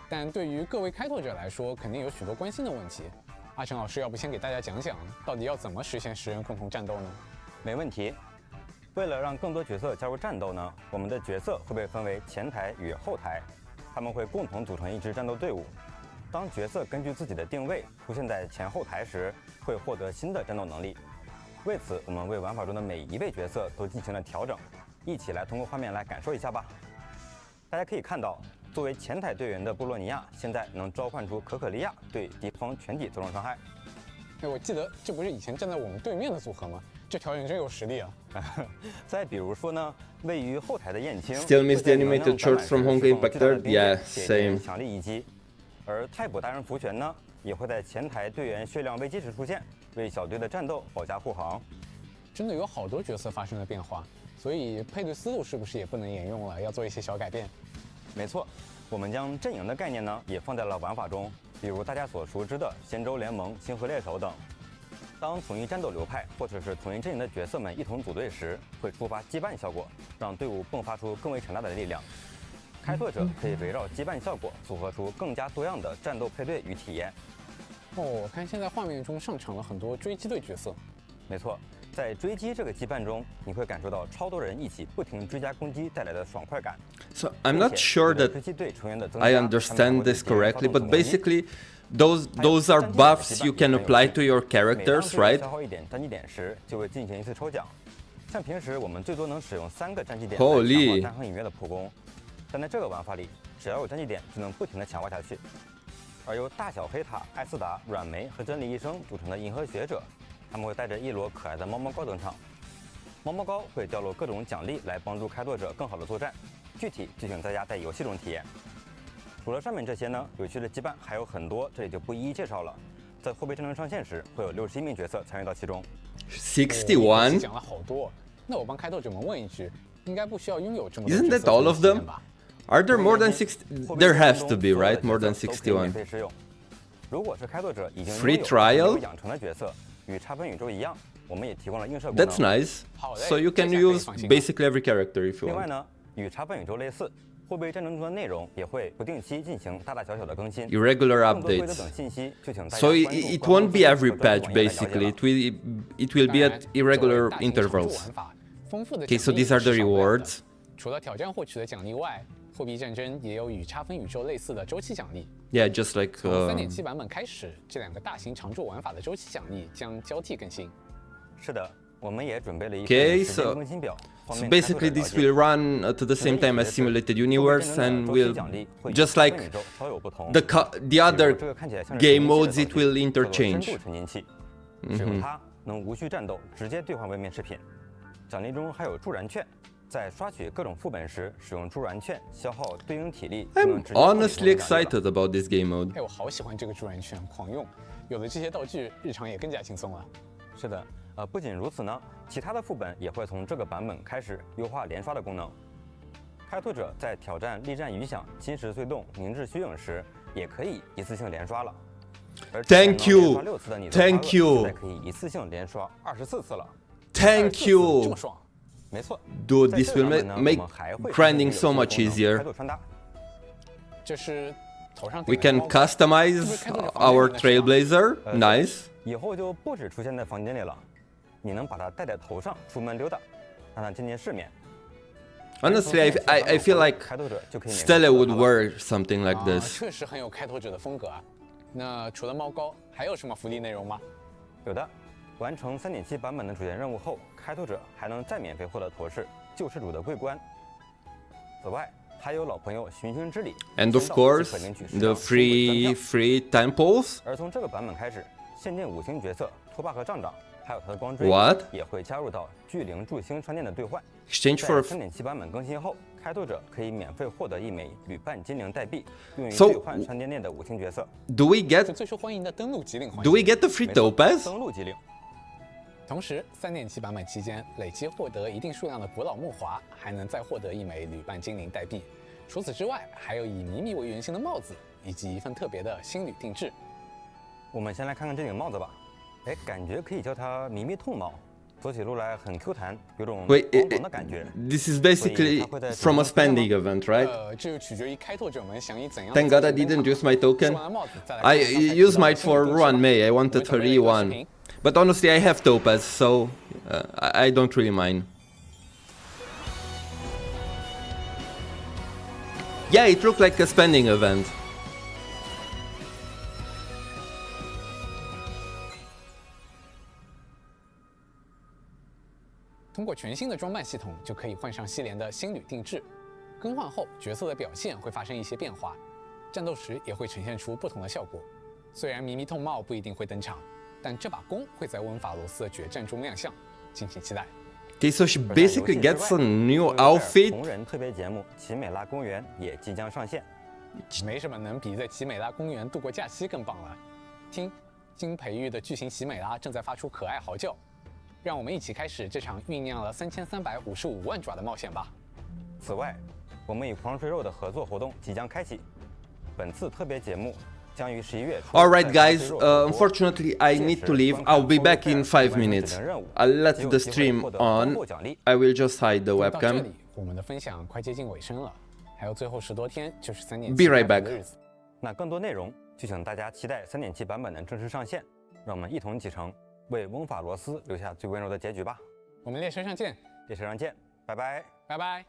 但对于各位开拓者来说，肯定有许多关心的问题。阿成老师，要不先给大家讲讲，到底要怎么实现10人共同战斗呢？没问题。为了让更多角色加入战斗呢，我们的角色会被分为前台与后台，他们会共同组成一支战斗队伍。当角色根据自己的定位出现在前后台时，会获得新的战斗能力。为此，我们为玩法中的每一位角色都进行了调整，一起来通过画面来感受一下吧。大家可以看到，作为前台队员的波洛尼亚现在能召唤出可可利亚对敌方全体造成伤害。我记得这不是以前站在我们对面的组合吗？这条人真有实力啊！再比如说呢，位于后台的燕青 Still miss the animated shorts from Honkai Impact Third? Yeah, same. 强力一击。而太卜大人福全呢，也会在前台队员血量危机时出现，为小队的战斗保驾护航。真的有好多角色发生了变化，所以配对思路是不是也不能沿用了？要做一些小改变。没错，我们将阵营的概念呢也放在了玩法中，比如大家所熟知的仙舟联盟、星河猎手等。当同一战斗流派或者是同一阵营的角色们一同组队时，会触发羁绊效果，让队伍迸发出更为强大的力量。开拓者可以围绕羁绊效果组合出更加多样的战斗配对与体验。我看现在画面中上场了很多追击队角色。没错，在追击这个羁绊中，你会感受到超多人一起不停追加攻击带来的爽快感。 So I'm not sure that I understand this correctly, but basically, those are buffs you can apply to your characters, right? 消耗1点战绩点时，就会进行一次抽奖。像平时我们最多能使用3个战绩点来强化单横隐约的普攻，但在这个玩法里，只要有战绩点就能不停地强化下去。而由大小黑塔、艾斯达、软梅和真理医生组成的银河学者，他们会带着一摞可爱的猫猫膏登场。猫猫膏会掉落各种奖励来帮助开拓者更好的作战，具体就请大家在游戏中体验。除了上面这些呢，有趣的羁绊还有很多，这里就不一一介绍了。在后备战争上线时，会有61名角色参与到其中。61? 讲了好多，那我帮开拓者们问一句，应该不需要拥有这么多 Isn't that all of them? Are there more than 60? There has to be, right? More than 61. 如果是开拓者已经 Free trial? 养成的角色，与差分宇宙一样，我们也提供了映射功能。 That's nice. So you can use basically every character if you 另外 want. 呢，与差分宇宙类似，后备战争中的内容也会不定期进行大大小小的更新。Irregular 更多规则 updates. 等信息就请大家 So 关 it 注 won't be every patch basically. It will be at irregular intervals. Okay, so these are the rewards. 除了挑战获取的奖励外，货币战争也有与差分宇宙类似的周期奖励。Yeah, just like 从3.7版本开始，这2个大型常驻玩法的周期奖励将交替更新。是的，我们也准备了一份 Okay, 时间更新表。 so basically this will run at the same time as Simulated Universe and will, just like the other game modes, it will interchange. 使用它能无需战斗直接兑换位面饰品。奖励中还有助燃券，在刷取各种副本时使用助燃券消耗对应体力。I'm honestly excited about this game mode. 我好喜欢这个助燃券，狂用。有了这些道具，日常也更加轻松了。是的，不仅如此呢，其他的副本也会从这个版本开始优化连刷的功能。开拓者在挑战力战余响、侵蚀隧洞、凝滞虚影时，也可以一次性连刷了。Thank you, ，Thank you， 现在可以一次性连刷24次了。Thank you. 这么爽。没错 Dude, this will make grinding so much easier. 这是头上 We can customize our Trailblazer. Nice. 以后就不止出现在房间里了。你能把它戴在头上出门溜达，让它见见世面。 Honestly, I feel like Stella would wear something like this. 确实很有开拓者的风格啊。那除了猫膏，还有什么福利内容吗？有的，完成3.7版本的主线任务后，开拓者还能再免费获得头饰救世主的桂冠。此外，还有老朋友寻星之礼 ，and of course the free temples. 而从这个版本开始，限定5星角色拓跋和杖长，还有他的光锥 What 也会加入到巨灵祝星商店的兑换。 Exchange for 3.7版本更新后，开拓者可以免费获得1枚旅伴精灵代币，用于 So 兑换商店内的5星角色。Do we get 最受欢迎的登录集领环节 Do we get the free topaz? 登录集领。同时，3.7版本期间累积获得一定数量的古老木华，还能再获得1枚旅伴精灵代币。除此之外，还有以迷迷为原型的帽子，以及一份特别的新旅定制。我们先来看看这顶帽子吧。哎，感觉可以叫它迷迷痛帽。 走起路来很 Q 弹，有种爽爽的感觉。 This is basically from a spending event, right? 这就取决于开拓者们想以怎样。 Thank God I didn't use my token. I used mine for Ruan Mei. I wanted to re-one. But honestly, I have topaz, so I don't really mind. Yeah, it looked like a spending event. 通过全新的装扮系统，就可以换上系联的新旅定制。更换后，角色的表现会发生一些变化，战斗时也会呈现出不同的效果。虽然迷迷痛帽不一定会登场，但这把弓会在温法罗斯的决战中亮相，敬请期待。Okay, so she basically gets a new outfit. 同人特别节目奇美拉公园也即将上线。没什么能比在奇美拉公园度过假期更棒了。听，经培育的巨型奇美拉正在发出可爱嚎叫。 让我们一起开始这场酝酿了3355万爪的冒险吧。此外，我们与狂水肉的合作活动即将开启。本次特别节目将于11月初。 All right, guys. Unfortunately, I need to leave. I'll be back in 5 minutes. I'll let the stream on. I will just hide the 到这 webcam. 里，我们的分享快接近尾声了，还有最后10多天就是3.7 Be right back. 的日子。那更多内容就请大家期待3.7版本的正式上线，让我们一同启程。 为翁法罗斯留下最温柔的结局吧！我们列车上见，列车上见，拜拜，拜拜。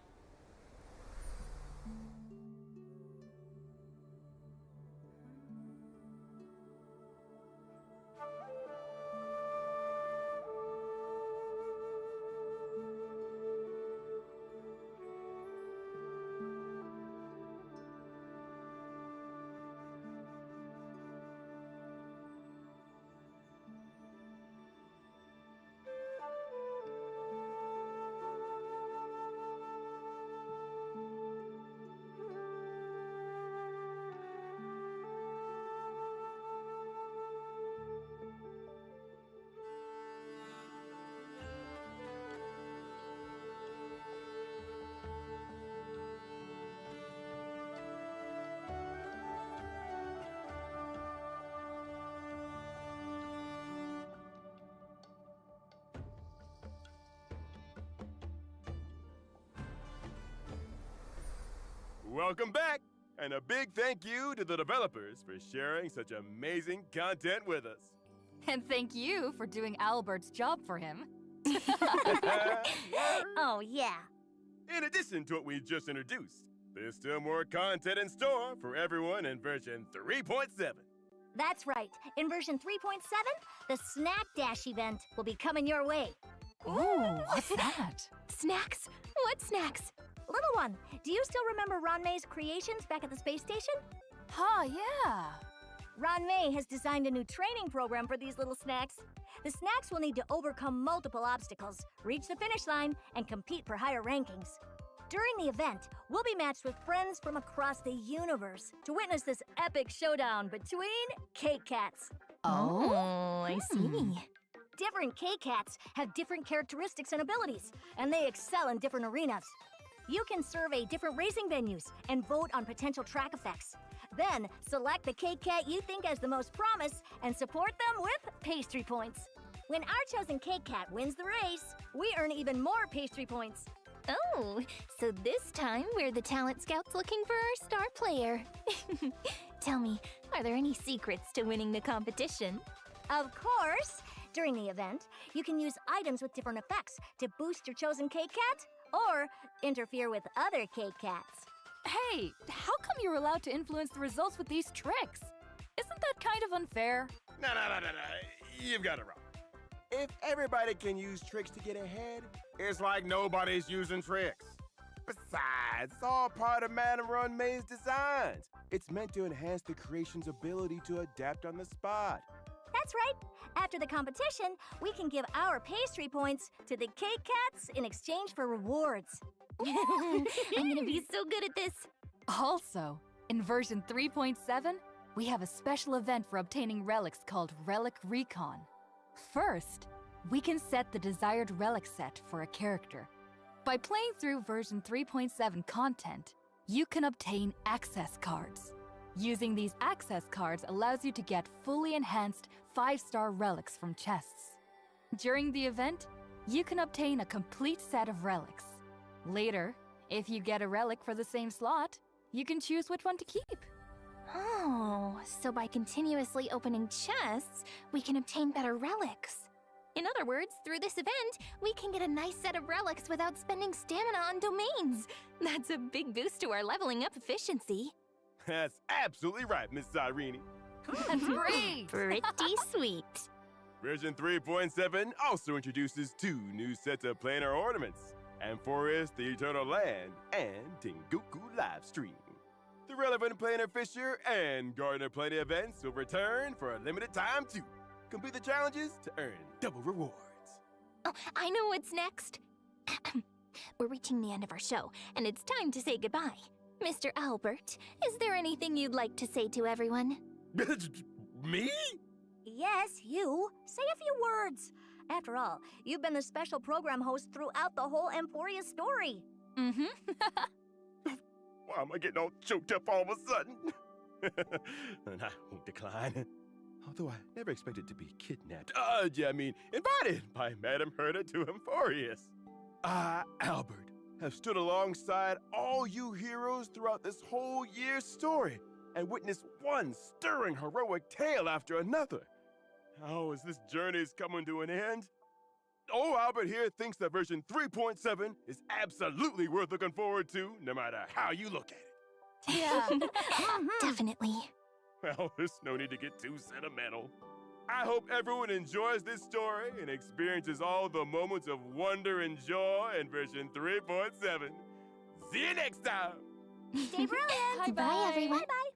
Welcome back, and a big thank you to the developers for sharing such amazing content with us. And thank you for doing Albert's job for him. Oh, yeah. In addition to what we just introduced, there's still more content in store for everyone in version 3.7. That's right. In version 3.7, the Snack Dash event will be coming your way. Ooh, what's that? Snacks? What snacks? Little one, do you still remember Ron May's creations back at the space station? Huh, yeah. Ron May has designed a new training program for these little snacks. The snacks will need to overcome multiple obstacles, reach the finish line, and compete for higher rankings. During the event, we'll be matched with friends from across the universe to witness this epic showdown between Cake Cats. Oh, I see. Different Cake Cats have different characteristics and abilities, and they excel in different arenas. You can survey different racing venues and vote on potential track effects. Then, select the Cake Cat you think has the most promise and support them with pastry points. When our chosen Cake Cat wins the race, we earn even more pastry points. Oh, so this time we're the talent scouts looking for our star player. Tell me, are there any secrets to winning the competition? Of course! During the event, you can use items with different effects to boost your chosen K-Cat or interfere with other K-Cats. Hey, how come you're allowed to influence the results with these tricks? Isn't that kind of unfair? No. You've got it wrong. If everybody can use tricks to get ahead, it's like nobody's using tricks. Besides, it's all part of Madam Run May's designs. It's meant to enhance the creation's ability to adapt on the spot. That's right. After the competition, we can give our pastry points to the K-Cats in exchange for rewards. I'm gonna be so good at this. Also, in version 3.7, we have a special event for obtaining relics called Relic Recon. First, we can set the desired relic set for a character. By playing through version 3.7 content, you can obtain access cards. Using these access cards allows you to get fully enhanced 5-star relics from chests. During the event, you can obtain a complete set of relics. Later, if you get a relic for the same slot, you can choose which one to keep. Oh, so by continuously opening chests, we can obtain better relics. In other words, through this event, we can get a nice set of relics without spending stamina on domains. That's a big boost to our leveling up efficiency. That's absolutely right, Miss Cyrene. That's great! Pretty sweet. Version 3.7 also introduces 2 new sets of planar ornaments, Amphoreus, the Eternal Land, and Tengoku Livestream. The relevant planar Fisher and Gardener Planet events will return for a limited time too. Complete the challenges to earn double rewards. Oh, I know what's next. We're reaching the end of our show, and it's time to say goodbye. Mr. Albert, is there anything you'd like to say to everyone? Me? Yes, you. Say a few words. After all, you've been the special program host throughout the whole Amphoreus story. Mm-hmm. Why am I getting all choked up all of a sudden? And I won't decline. Although I never expected to be kidnapped. Invited by Madam Herta to Amphoreus. I, Albert, have stood alongside all you heroes throughout this whole year's story and witnessed one stirring heroic tale after another. How is this journey's coming to an end? Oh, Albert here thinks that version 3.7 is absolutely worth looking forward to, no matter how you look at it. Yeah. Definitely. Well, there's no need to get too sentimental. I hope everyone enjoys this story and experiences all the moments of wonder and joy in version 3.7. See you next time! Stay brilliant! Bye, everyone. Bye-bye!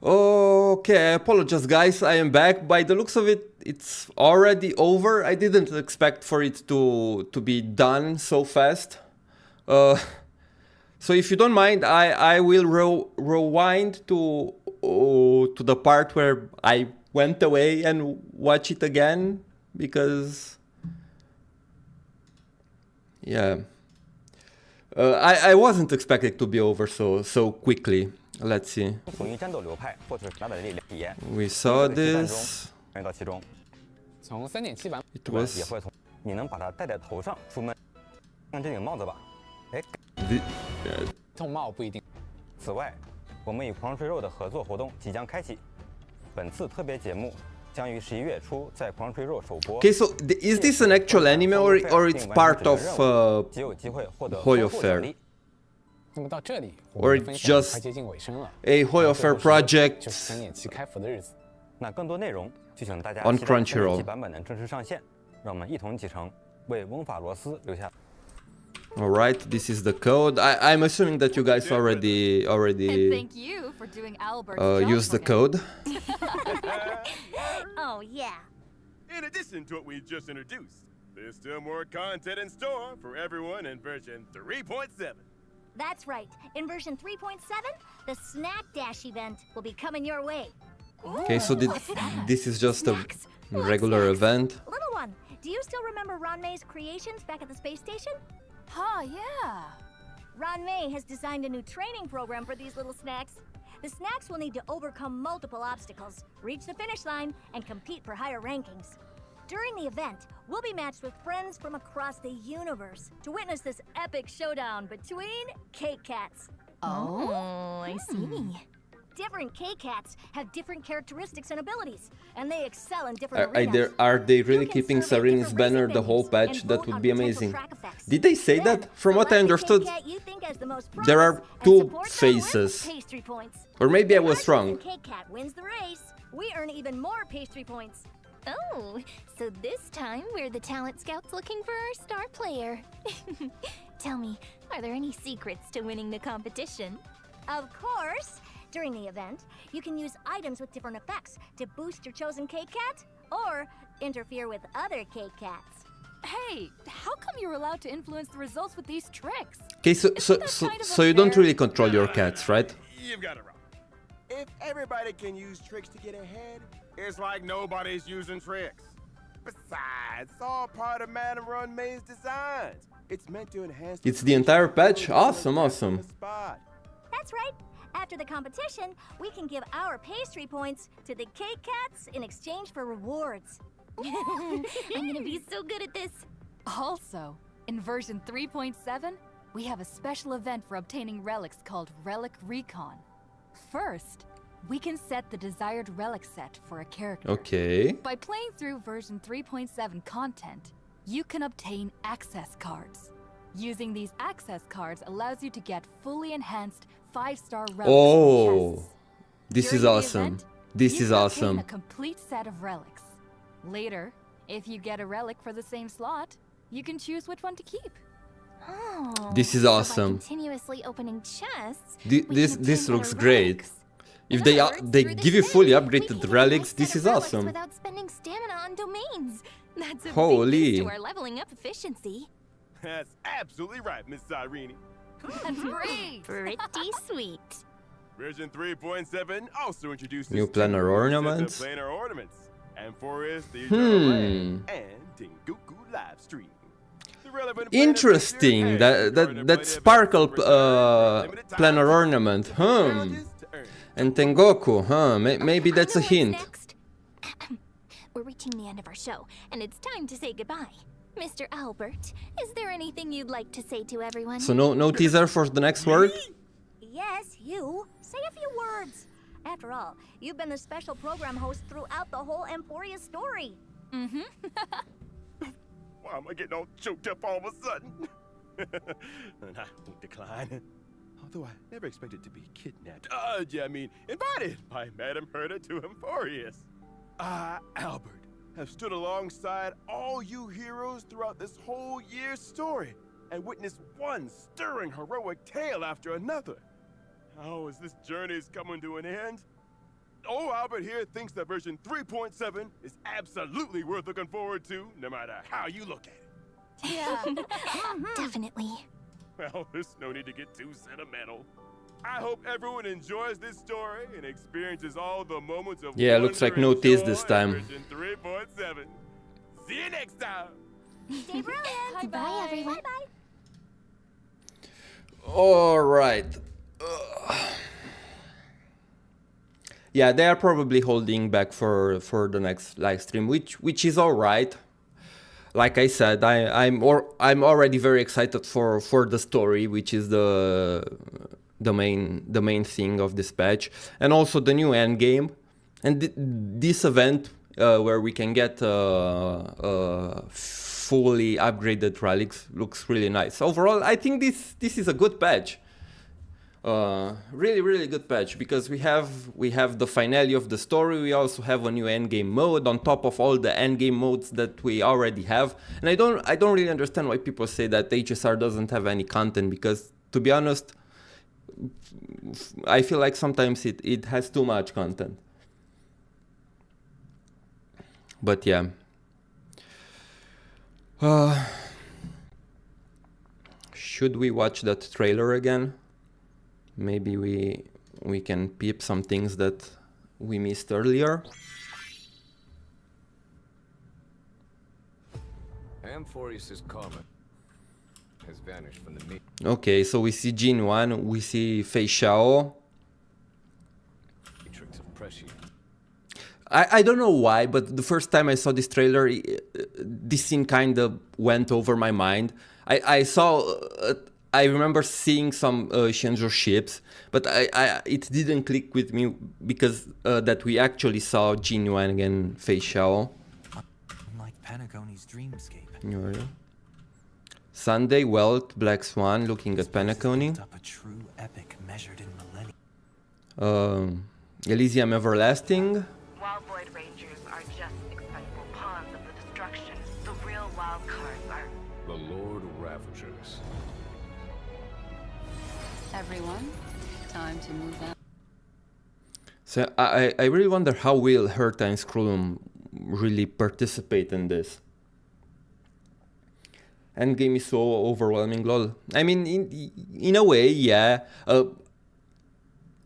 Okay, I apologize guys, I am back. By the looks of it, it's already over. I didn't expect for it to be done so fast. So if you don't mind, I will rewind to the part where I went away and watch it again, because Yeah. I wasn't expecting to be over so quickly. Let's see. We saw this. It was. 你能把它戴在头上出门，像这顶帽子吧？哎，痛帽不一定。此外，我们与狂吹肉的合作活动即将开启，本次特别节目将于11月初在狂吹肉首播。Okay, so is this an actual anime or it's part of Hoyo Fair? 那么到这里， Or it's just 快接近尾声了。a Hoyo Fair project 就是3.7开服的日子。那更多内容就请大家 on 期待Crunchyroll 3.7版本的正式上线。 让我们一同启程，为翁法罗斯留下。All right, this is the code. I'm assuming that you guys already thank you for doing Albert's used the code. Oh yeah. In addition to what we just introduced, there's still more content in store for everyone in version 3.7. That's right. In version 3.7, the Snack Dash event will be coming your way. Okay, so this is just a regular event. Little one, do you still remember Ranmei's creations back at the space station? Huh, yeah. Ranmei has designed a new training program for these little snacks. The snacks will need to overcome multiple obstacles, reach the finish line, and compete for higher rankings. During the event, we'll be matched with friends from across the universe to witness this epic showdown between Cake Cats. Oh, I see. Different K-Cats have different characteristics and abilities, and they excel in different arenas. Are they really keeping Cyrene's banner the whole patch? That would be amazing. Did they say that? From what I understood, there are two phases. Or maybe I was wrong. K-Cat wins the race. We earn even more pastry points. Oh, so this time we're the talent scouts looking for our star player. Tell me, are there any secrets to winning the competition? Of course! During the event, you can use items with different effects to boost your chosen K-Cat or interfere with other K-Cats. Hey, how come you're allowed to influence the results with these tricks? Okay, so you don't really control your cats, right? You've got it wrong. If everybody can use tricks to get ahead, it's like nobody's using tricks. Besides, it's all part of Madame Ranmei's designs. It's meant to enhance. It's the entire patch? Awesome. That's right. After the competition, we can give our pastry points to the Cake Cats in exchange for rewards. I'm gonna be so good at this. Also, in version 3.7, we have a special event for obtaining relics called Relic Recon. First, we can set the desired relic set for a character. Okay. By playing through version 3.7 content, you can obtain access cards. Using these access cards allows you to get fully enhanced 5-star relics. Oh, this is During the awesome. event, This you is can awesome. obtain a complete set of relics. Later, if you get a relic for the same slot, you can choose which one to keep. Oh, This is so by awesome. continuously opening chests, This looks great. If they give you fully upgraded relics, this is awesome. Without spending stamina on domains. That's a Holy. big boost to our leveling up efficiency. That's absolutely right, Miss Cyrene. That's great! Pretty sweet. Version 3.7 also introduces New planar ornaments. Planar ornaments. Amphoreus, the Eternal Land, and Tengoku Livestream. Interesting. That sparkle planar ornament. And Tengoku. Maybe that's a hint. Next. We're reaching the end of our show, and it's time to say goodbye. Mr. Albert, is there anything you'd like to say to everyone? So no teaser for the next work? Yes, you. Say a few words. After all, you've been the special program host throughout the whole Amphoreus story. Mm-hmm. Why am I getting all choked up all of a sudden? And I won't decline. Although I never expected to be kidnapped. Invited by Madame Herta to Amphoreus. Albert, have stood alongside all you heroes throughout this whole year's story and witnessed one stirring heroic tale after another. How as this journey is coming to an end? Oh, Albert here thinks that version 3.7 is absolutely worth looking forward to, no matter how you look at it. Yeah. Definitely. Well, there's no need to get too sentimental. I hope everyone enjoys this story and experiences all the moments of Yeah, looks like no tease this time. Version 3.7. See you next time. Stay brilliant. Bye, everyone. Bye. All right. Yeah, they are probably holding back for the next live stream, which is all right. Like I said, I'm already very excited for the story, which is the main thing of this patch, and also the new end game, and this event where we can get fully upgraded relics looks really nice. Overall, I think this is a good patch. Really good patch, because we have the finale of the story. We also have a new endgame mode on top of all the endgame modes that we already have. And I don't really understand why people say that HSR doesn't have any content, because to be honest, I feel like sometimes it has too much content. But yeah. Should we watch that trailer again? Maybe we can peep some things that we missed earlier. Amphoreus' comet has vanished from the meat. Okay, so we see Jin 1, we see Fei Xiao. Matrix of prescient. I don't know why, but the first time I saw this trailer, this scene kind of went over my mind. I remember seeing some Shenzhou ships, but it didn't click with me because that we actually saw Jin Yuan and Fei Xiao. Unlike Panagoni's dreamscape. Sunday, Wealth, Black Swan, looking at Panagoni. Up a true epic measured in millennia. Elysium Everlasting. Wild Void Rangers are just expendable pawns of the destruction. The real wild cards are The Lord Ravagers. Everyone, time to move on. So I really wonder how will Herta and Skrullum really participate in this. Endgame is so overwhelming, lol. I mean, in a way, yeah.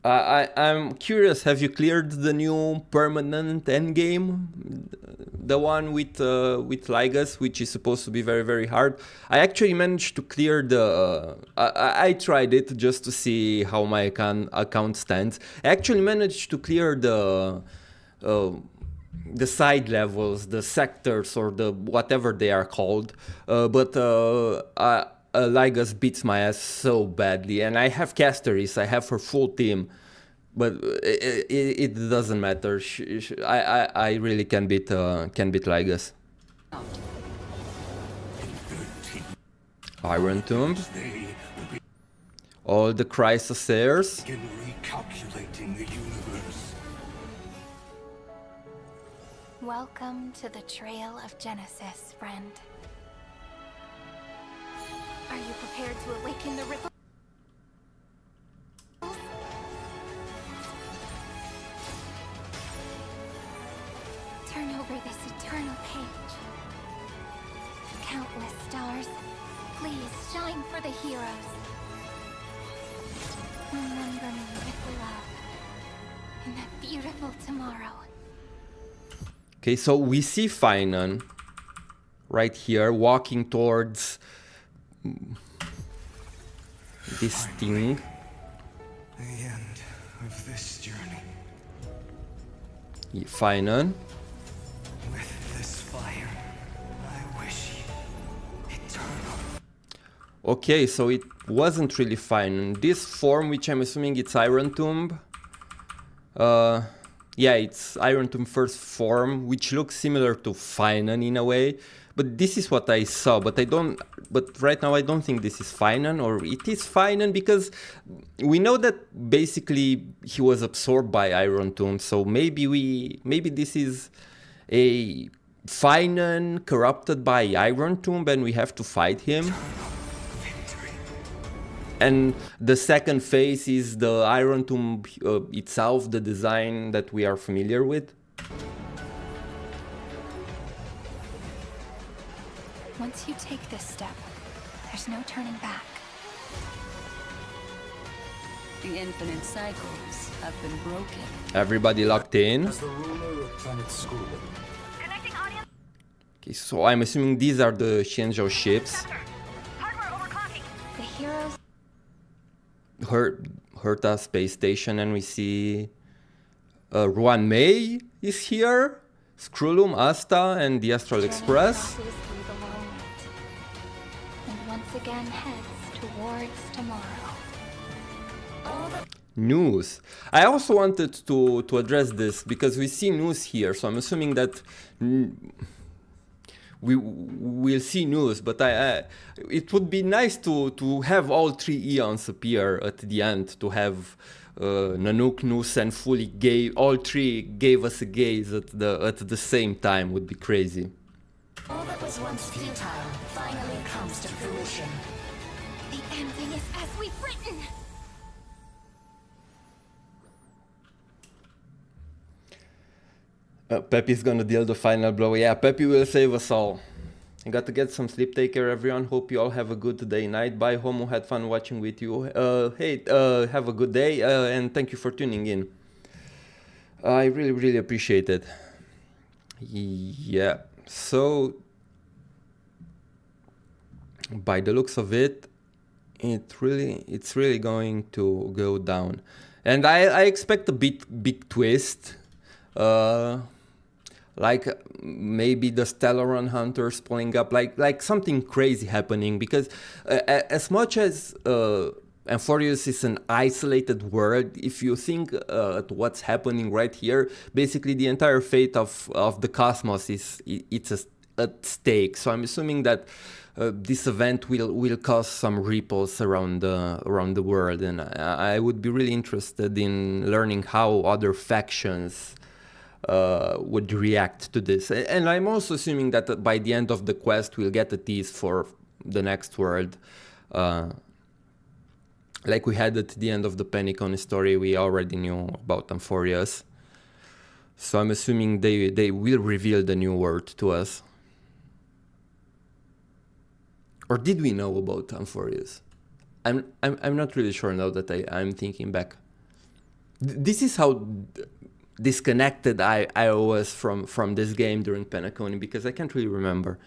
I'm curious, have you cleared the new permanent endgame? The one with Lygus, which is supposed to be very hard. I actually managed to clear the... I tried it just to see how my account stands. I actually managed to clear the side levels, the sectors, or the whatever they are called. But Lygus beats my ass so badly. And I have Casteris, I have her full team. But it doesn't matter. I really can beat Lygus. Iron Tomb. All the Crisis heirs. Recalculating the universe. Welcome to the Trail of Genesis, friend. Are you prepared to awaken the ripple? Turn over this eternal page. Countless stars, please shine for the heroes. Remember me with love in that beautiful tomorrow. Okay, so we see Finan right here walking towards this thing. The end of this journey. Finan. With this fire, I wish eternal. Okay, so it wasn't really Finan. This form, which I'm assuming it's Iron Tomb. Yeah, it's Iron Tomb first form, which looks similar to Finan in a way. But this is what I saw, but right now I don't think this is Finan, or it is Finan, because we know that basically he was absorbed by Iron Tomb, so maybe this is a Finan corrupted by Iron Tomb and we have to fight him. And the second phase is the Iron Tomb itself, the design that we are familiar with. Once you take this step, there's no turning back. The infinite cycles have been broken. Everybody locked in. As the ruler of planet Skrullum. connecting audience. Okay, so I'm assuming these are the Shenzhou ships. The heroes. Herta space station, and we see Ruan Mei is here, Skrulum, Asta, and the Astral Express. And once again heads towards tomorrow. News. I also wanted to address this because we see news here, so I'm assuming that we will see news, but it would be nice to have all 3 Eons appear at the end, to have Nanook, Nus, and Fully all 3 gave us a gaze at the same time. Would be crazy. All that was once futile finally comes to fruition. The ending is as we've written. Peppy's gonna deal the final blow. Yeah, Peppy will save us all. I got to get some sleep. Take care, everyone. Hope you all have a good day, night. Bye, Homo. Had fun watching with you. Have a good day, and thank you for tuning in. I really, really appreciate it. Yeah. So, by the looks of it, it's really going to go down, and I expect a big twist. Like maybe the Stellaron hunters pulling up, like something crazy happening, because as much as Amphoreus is an isolated world, if you think at what's happening right here, basically the entire fate of the cosmos it's at stake. So I'm assuming that this event will cause some ripples around the world, and I would be really interested in learning how other factions would react to this. And I'm also assuming that by the end of the quest we'll get a tease for the next world, like we had at the end of the Pennicon story. We already knew about Amphoreus, so I'm assuming they will reveal the new world to us. Or did we know about Amphoreus? I'm not really sure now that I'm thinking back. This is how disconnected I was from this game during Penacony, because I can't really remember.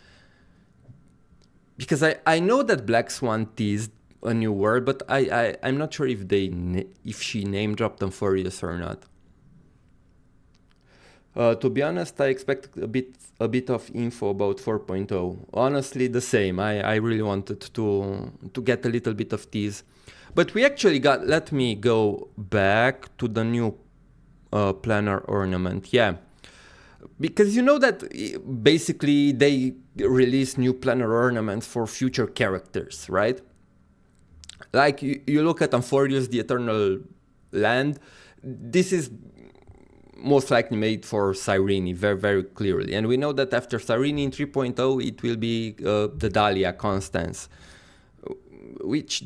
Because I know that Black Swan teased a new world, but I'm not sure if she name dropped Amphoreus or not. To be honest, I expect a bit of info about 4.0. Honestly, the same. I really wanted to get a little bit of tease, but we actually got. Let me go back to the new planar ornament. Yeah, because you know that basically they release new planar ornaments for future characters, right? Like you look at Amphoreus, the Eternal Land. This is most likely made for Cyrene, very, very clearly. And we know that after Cyrene in 3.0, it will be the Dahlia Constance, which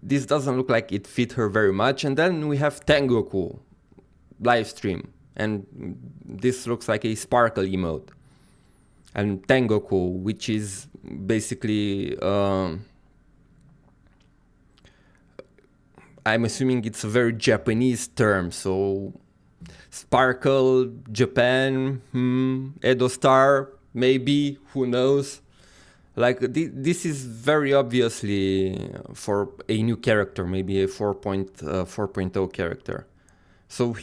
this doesn't look like it fit her very much. And then we have Tengoku Livestream, and this looks like a sparkle emote. And Tengoku, which is basically, I'm assuming it's a very Japanese term, so Sparkle, Japan, Edo Star, maybe, who knows? Like, this is very obviously for a new character, maybe a 4.0 character. So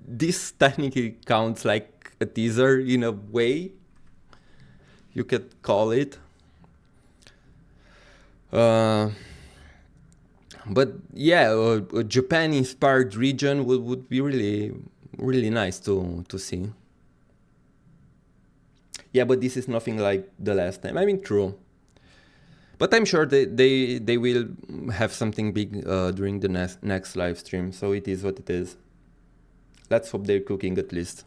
this technically counts like a teaser in a way, you could call it. But yeah, a Japan-inspired region would be really, really nice to see. Yeah, but this is nothing like the last time. I mean, true. But I'm sure they will have something big during the next live stream. So it is what it is. Let's hope they're cooking at least.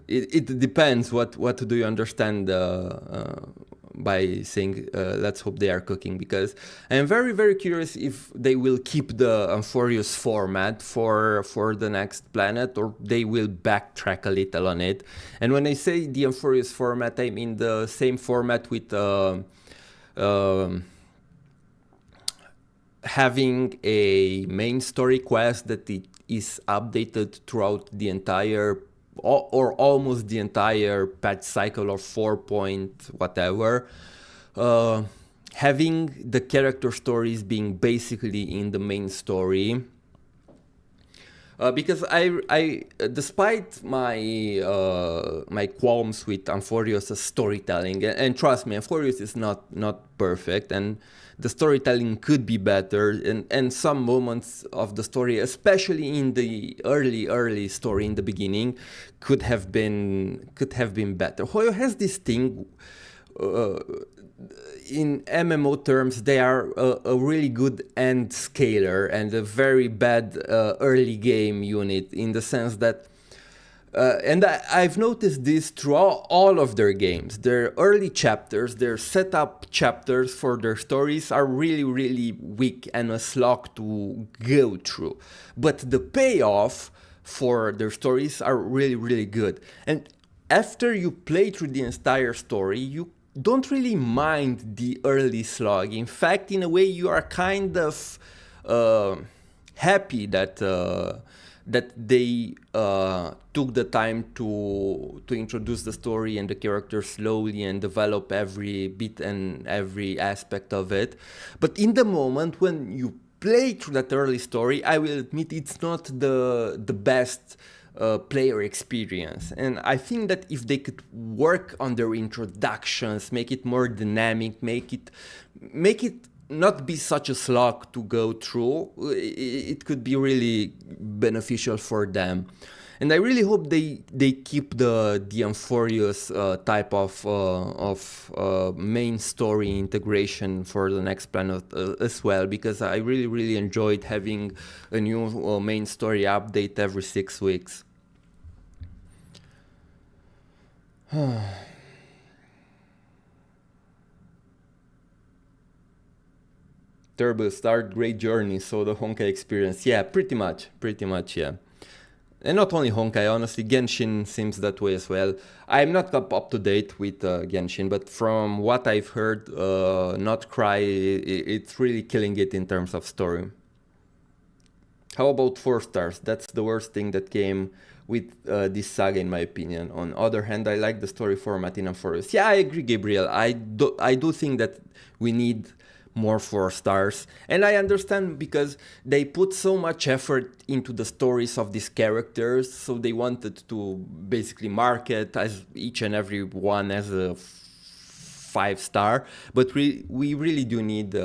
It depends. What do you understand by saying let's hope they are cooking? Because I'm very, very curious if they will keep the Amphoreus format for the next planet, or they will backtrack a little on it. And when I say the Amphoreus format, I mean the same format with having a main story quest that it is updated throughout the entire or almost the entire patch cycle or 4 point whatever, having the character stories being basically in the main story. Because I despite my my qualms with Amphoreus' storytelling, and trust me, Amphoreus is not perfect, and the storytelling could be better, and some moments of the story, especially in the early story in the beginning, could have been better. Hoyo has this thing. In MMO terms, they are a really good end scaler and a very bad early game unit, in the sense that, and I've noticed this throughout all of their games. Their early chapters, their setup chapters for their stories are really weak and a slog to go through. But the payoff for their stories are really good. And after you play through the entire story, you don't really mind the early slog. In fact, in a way, you are kind of happy that they took the time to introduce the story and the characters slowly and develop every bit and every aspect of it. But in the moment when you play through that early story, I will admit it's not the best player experience, and I think that if they could work on their introductions, make it more dynamic, make it not be such a slog to go through, it could be really beneficial for them. And I really hope they keep the Amphoreus type of main story integration for the next planet as well, because I really enjoyed having a new main story update every 6 weeks. Turbo start, great journey, so the Honkai experience. Yeah, pretty much, yeah. And not only Honkai, honestly, Genshin seems that way as well. I'm not up to date with Genshin, but from what I've heard, Not Cry, it's really killing it in terms of story. How about 4 stars? That's the worst thing that came with this saga, in my opinion. On other hand, I like the story format in Amphoreus. Yeah, I agree, Gabriel. I do think that we need more 4 stars, and I understand, because they put so much effort into the stories of these characters, so they wanted to basically market as each and every one as a 5 star, but we really do need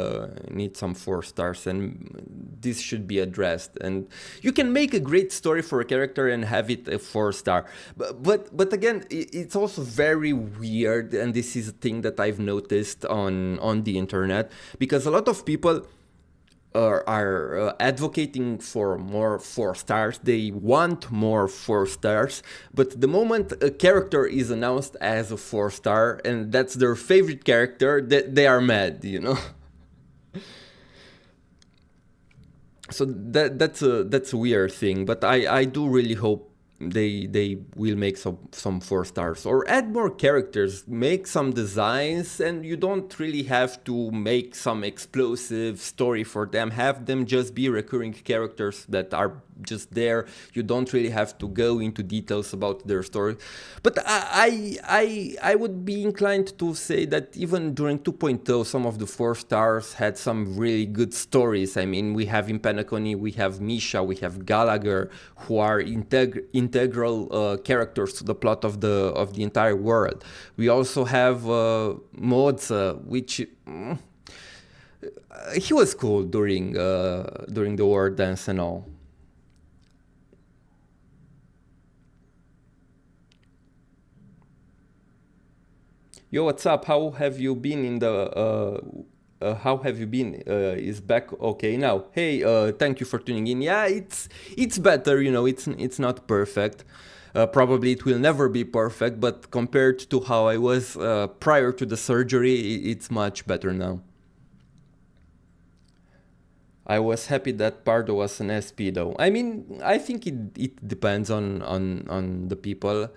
some 4 stars, and this should be addressed. And you can make a great story for a character and have it a 4 star, but again, it's also very weird, and this is a thing that I've noticed on the internet, because a lot of people are advocating for more 4 stars. They want more 4 stars, but the moment a character is announced as a 4 star and that's their favorite character, they are mad, you know. So that's a weird thing, but I do really hope they will make some 4 stars, or add more characters, make some designs, and you don't really have to make some explosive story for them. Have them just be recurring characters that are just there. You don't really have to go into details about their story. But I would be inclined to say that even during 2.0, some of the 4 stars had some really good stories. I mean, we have in Penacony, we have Misha, we have Gallagher, who are integral characters to the plot of the entire world. We also have Moza, which he was cool during the war dance and all. Yo, what's up? How have you been in the how have you been? Is back okay now? Hey, thank you for tuning in. Yeah, it's better, you know. It's not perfect. Probably it will never be perfect, but compared to how I was prior to the surgery, it's much better now. I was happy that Pardo was an SP though. I mean, I think it depends on the people.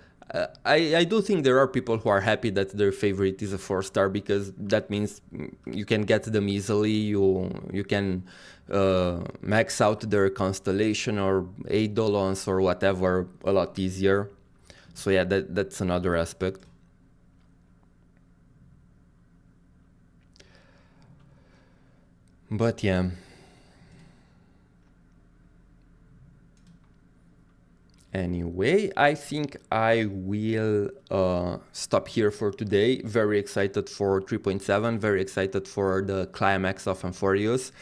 I do think there are people who are happy that their favorite is a 4 star, because that means you can get them easily, you can max out their constellation or Eidolons or whatever a lot easier. So yeah, that's another aspect. But yeah. Anyway, I think I will stop here for today. Very excited for 3.7, very excited for the climax of Amphoreus.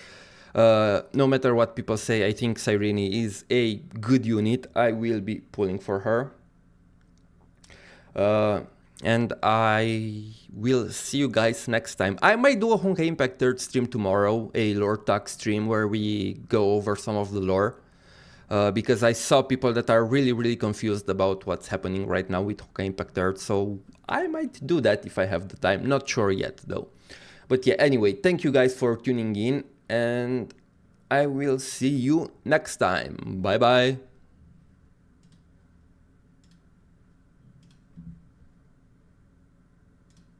No matter what people say, I think Cyrene is a good unit. I will be pulling for her. And I will see you guys next time. I might do a Honkai Impact 3rd stream tomorrow, a lore talk stream where we go over some of the lore. Because I saw people that are really confused about what's happening right now with Honkai Impact 3rd, so I might do that if I have the time. Not sure yet though. But yeah, anyway, thank you guys for tuning in, and I will see you next time. Bye bye.